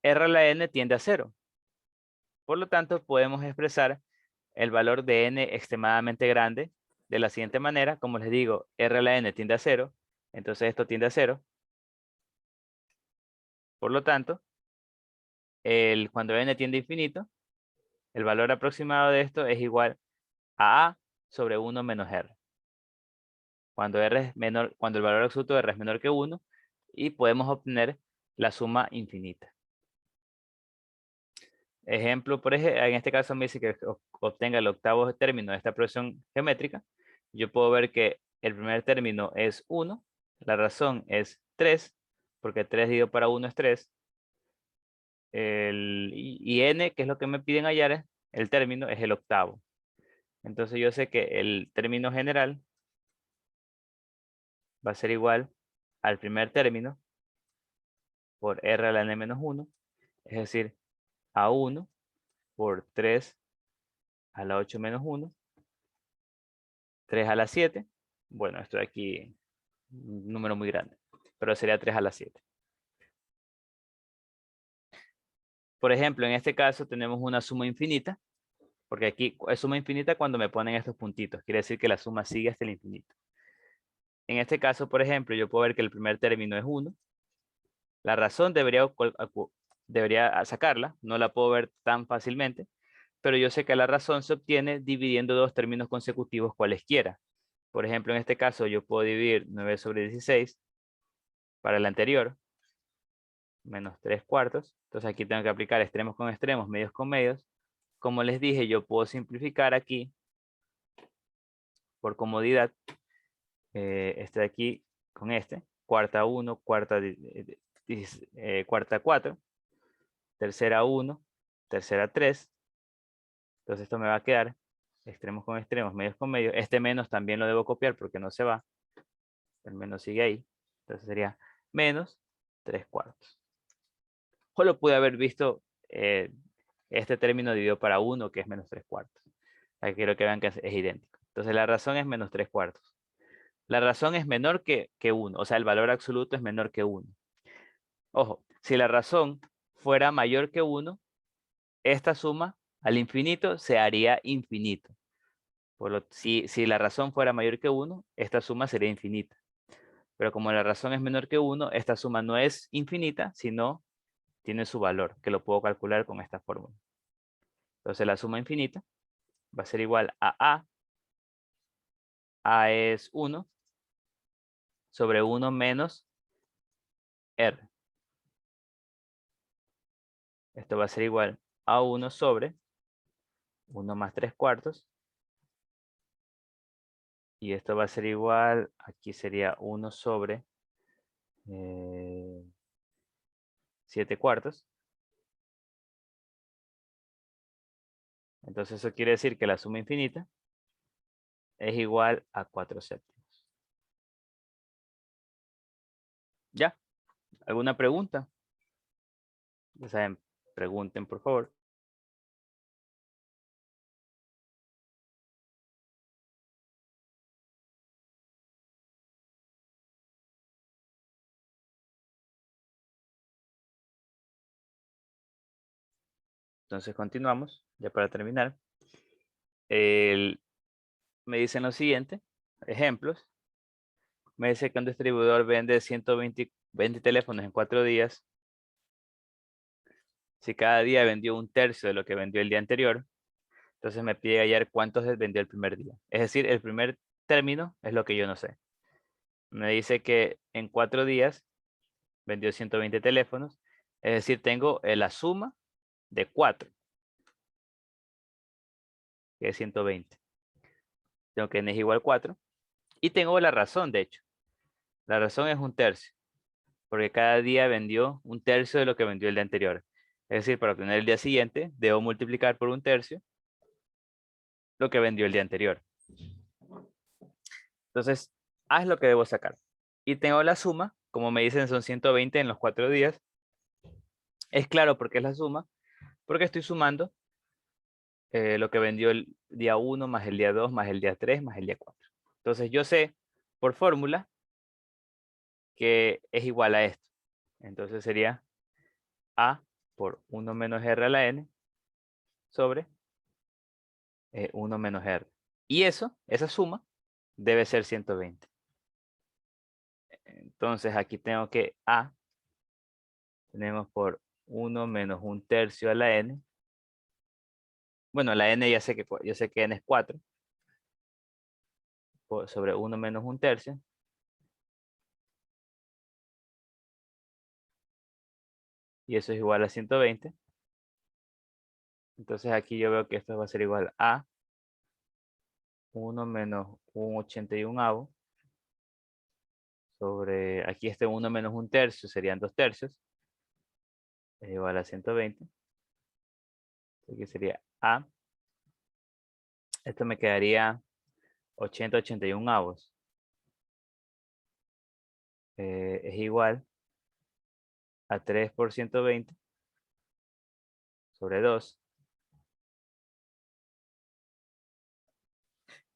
a la n tiende a 0. Por lo tanto, podemos expresar el valor de n extremadamente grande de la siguiente manera. Como les digo, R a la n tiende a 0, entonces esto tiende a 0. Por lo tanto, cuando n tiende a infinito, el valor aproximado de esto es igual a sobre 1 menos R. Cuando R es menor, cuando el valor absoluto de R es menor que 1, y podemos obtener la suma infinita. Ejemplo, en este caso me dice que obtenga el octavo término de esta progresión geométrica. Yo puedo ver que el primer término es 1, la razón es 3, porque 3 dividido para 1 es 3. Y n, que es lo que me piden hallar, el término es el octavo. Entonces yo sé que el término general va a ser igual al primer término por r a la n menos 1, es decir, a1 por 3 a la 8 menos 1, 3 a la 7. Bueno, esto de aquí, un número muy grande, pero sería 3 a la 7. Por ejemplo, en este caso tenemos una suma infinita, porque aquí es suma infinita cuando me ponen estos puntitos, quiere decir que la suma sigue hasta el infinito. En este caso, por ejemplo, yo puedo ver que el primer término es 1. La razón debería sacarla, no la puedo ver tan fácilmente, pero yo sé que la razón se obtiene dividiendo dos términos consecutivos cualesquiera. Por ejemplo, en este caso yo puedo dividir 9 sobre 16 para el anterior, menos 3 cuartos. Entonces aquí tengo que aplicar extremos con extremos, medios con medios. Como les dije, yo puedo simplificar aquí, por comodidad, este de aquí con este. Cuarta 1, cuarta 4, tercera 1, tercera 3. Entonces esto me va a quedar extremos con extremos, medios con medios. Este menos también lo debo copiar porque no se va. El menos sigue ahí. Entonces sería menos 3 cuartos. O lo pude haber visto este término dividido para 1, que es menos 3 cuartos. Aquí quiero que vean que es idéntico. Entonces la razón es menos 3 cuartos. La razón es menor que 1. O sea, el valor absoluto es menor que 1. Ojo, si la razón fuera mayor que 1, esta suma al infinito se haría infinito. Si la razón fuera mayor que 1, esta suma sería infinita. Pero como la razón es menor que 1, esta suma no es infinita, sino tiene su valor, que lo puedo calcular con esta fórmula. Entonces la suma infinita va a ser igual a A. A es 1 sobre 1 menos R. Esto va a ser igual a 1 sobre 1 más 3 cuartos. Y esto va a ser igual, aquí sería 1 sobre 7 cuartos. Entonces eso quiere decir que la suma infinita es igual a 4 séptimos. ¿Ya? ¿Alguna pregunta? Ya saben, pregunten por favor. Entonces continuamos, ya para terminar. Me dicen lo siguiente, ejemplos. Me dice que un distribuidor vende 120 teléfonos en 4 días. Si cada día vendió un tercio de lo que vendió el día anterior, entonces me pide hallar cuántos vendió el primer día. Es decir, el primer término es lo que yo no sé. Me dice que en 4 días vendió 120 teléfonos. Es decir, tengo la suma de 4, que es 120. Tengo que n es igual a 4. Y tengo la razón, de hecho. La razón es un tercio, porque cada día vendió un tercio de lo que vendió el día anterior. Es decir, para obtener el día siguiente, debo multiplicar por un tercio lo que vendió el día anterior. Entonces, A es lo que debo sacar. Y tengo la suma, como me dicen son 120 en los 4 días. Es claro porque es la suma, porque estoy sumando lo que vendió el día 1 más el día 2 más el día 3 más el día 4. Entonces yo sé por fórmula que es igual a esto. Entonces sería A por 1 menos R a la N sobre 1 menos R. Y esa suma, debe ser 120. Entonces aquí tengo que A, tenemos por 1 menos un tercio a la N. Bueno, la n ya sé que, yo sé que n es 4. Sobre 1 menos 1/3. Y eso es igual a 120. Entonces aquí yo veo que esto va a ser igual a 1 menos 1/81. Sobre, aquí este 1 menos 1/3 serían 2/3. Es igual a 120. Aquí sería a. Esto me quedaría 80/81. Es igual a 3 por 120 sobre 2.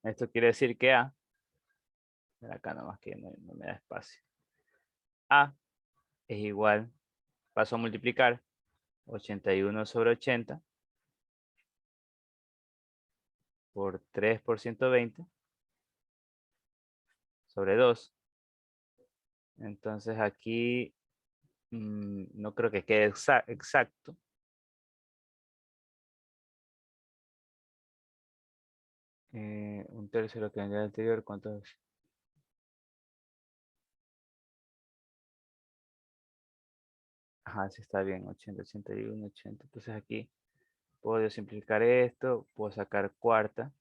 Esto quiere decir que a, acá nomás que no me da espacio, a es igual, paso a multiplicar 81 sobre 80 por 3 por 120 sobre 2. Entonces aquí no creo que quede exacto. Un tercio de lo que vendría del anterior, ¿cuánto es? Ajá, sí está bien, 80, 81, 80. Entonces aquí puedo simplificar esto, puedo sacar cuarta,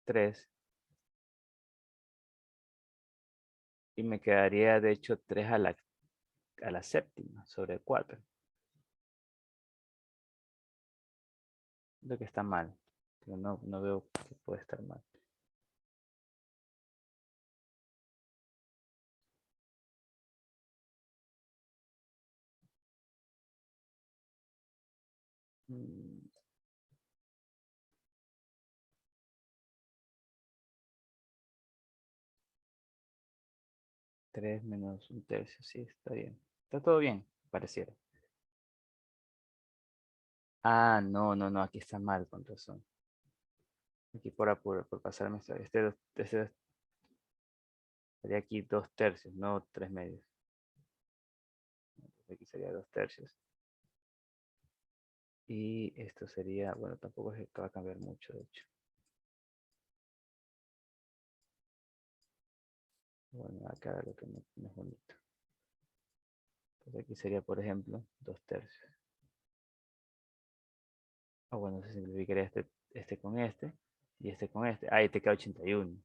3. Y me quedaría de hecho 3 a la séptima sobre 4. Lo que está mal. Pero no veo que puede estar mal. Mm, 3 menos 1/3, sí, está bien. Está todo bien, pareciera. Ah, no, aquí está mal, con razón. Aquí por apuro, por pasarme este sería aquí 2/3, no 3/2. Aquí sería 2/3. Y esto sería, bueno, tampoco es que va a cambiar mucho, de hecho. Bueno, acá lo que no es bonito. Entonces aquí sería, por ejemplo, 2/3. O bueno, se simplificaría este con este y este con este. Ahí te queda 81.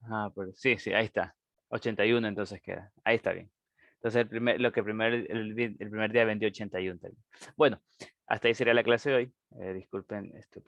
Ah, pero sí, ahí está. 81 entonces queda. Ahí está bien. Entonces el primer día vendió 81 también. Bueno, hasta ahí sería la clase de hoy. Disculpen esto.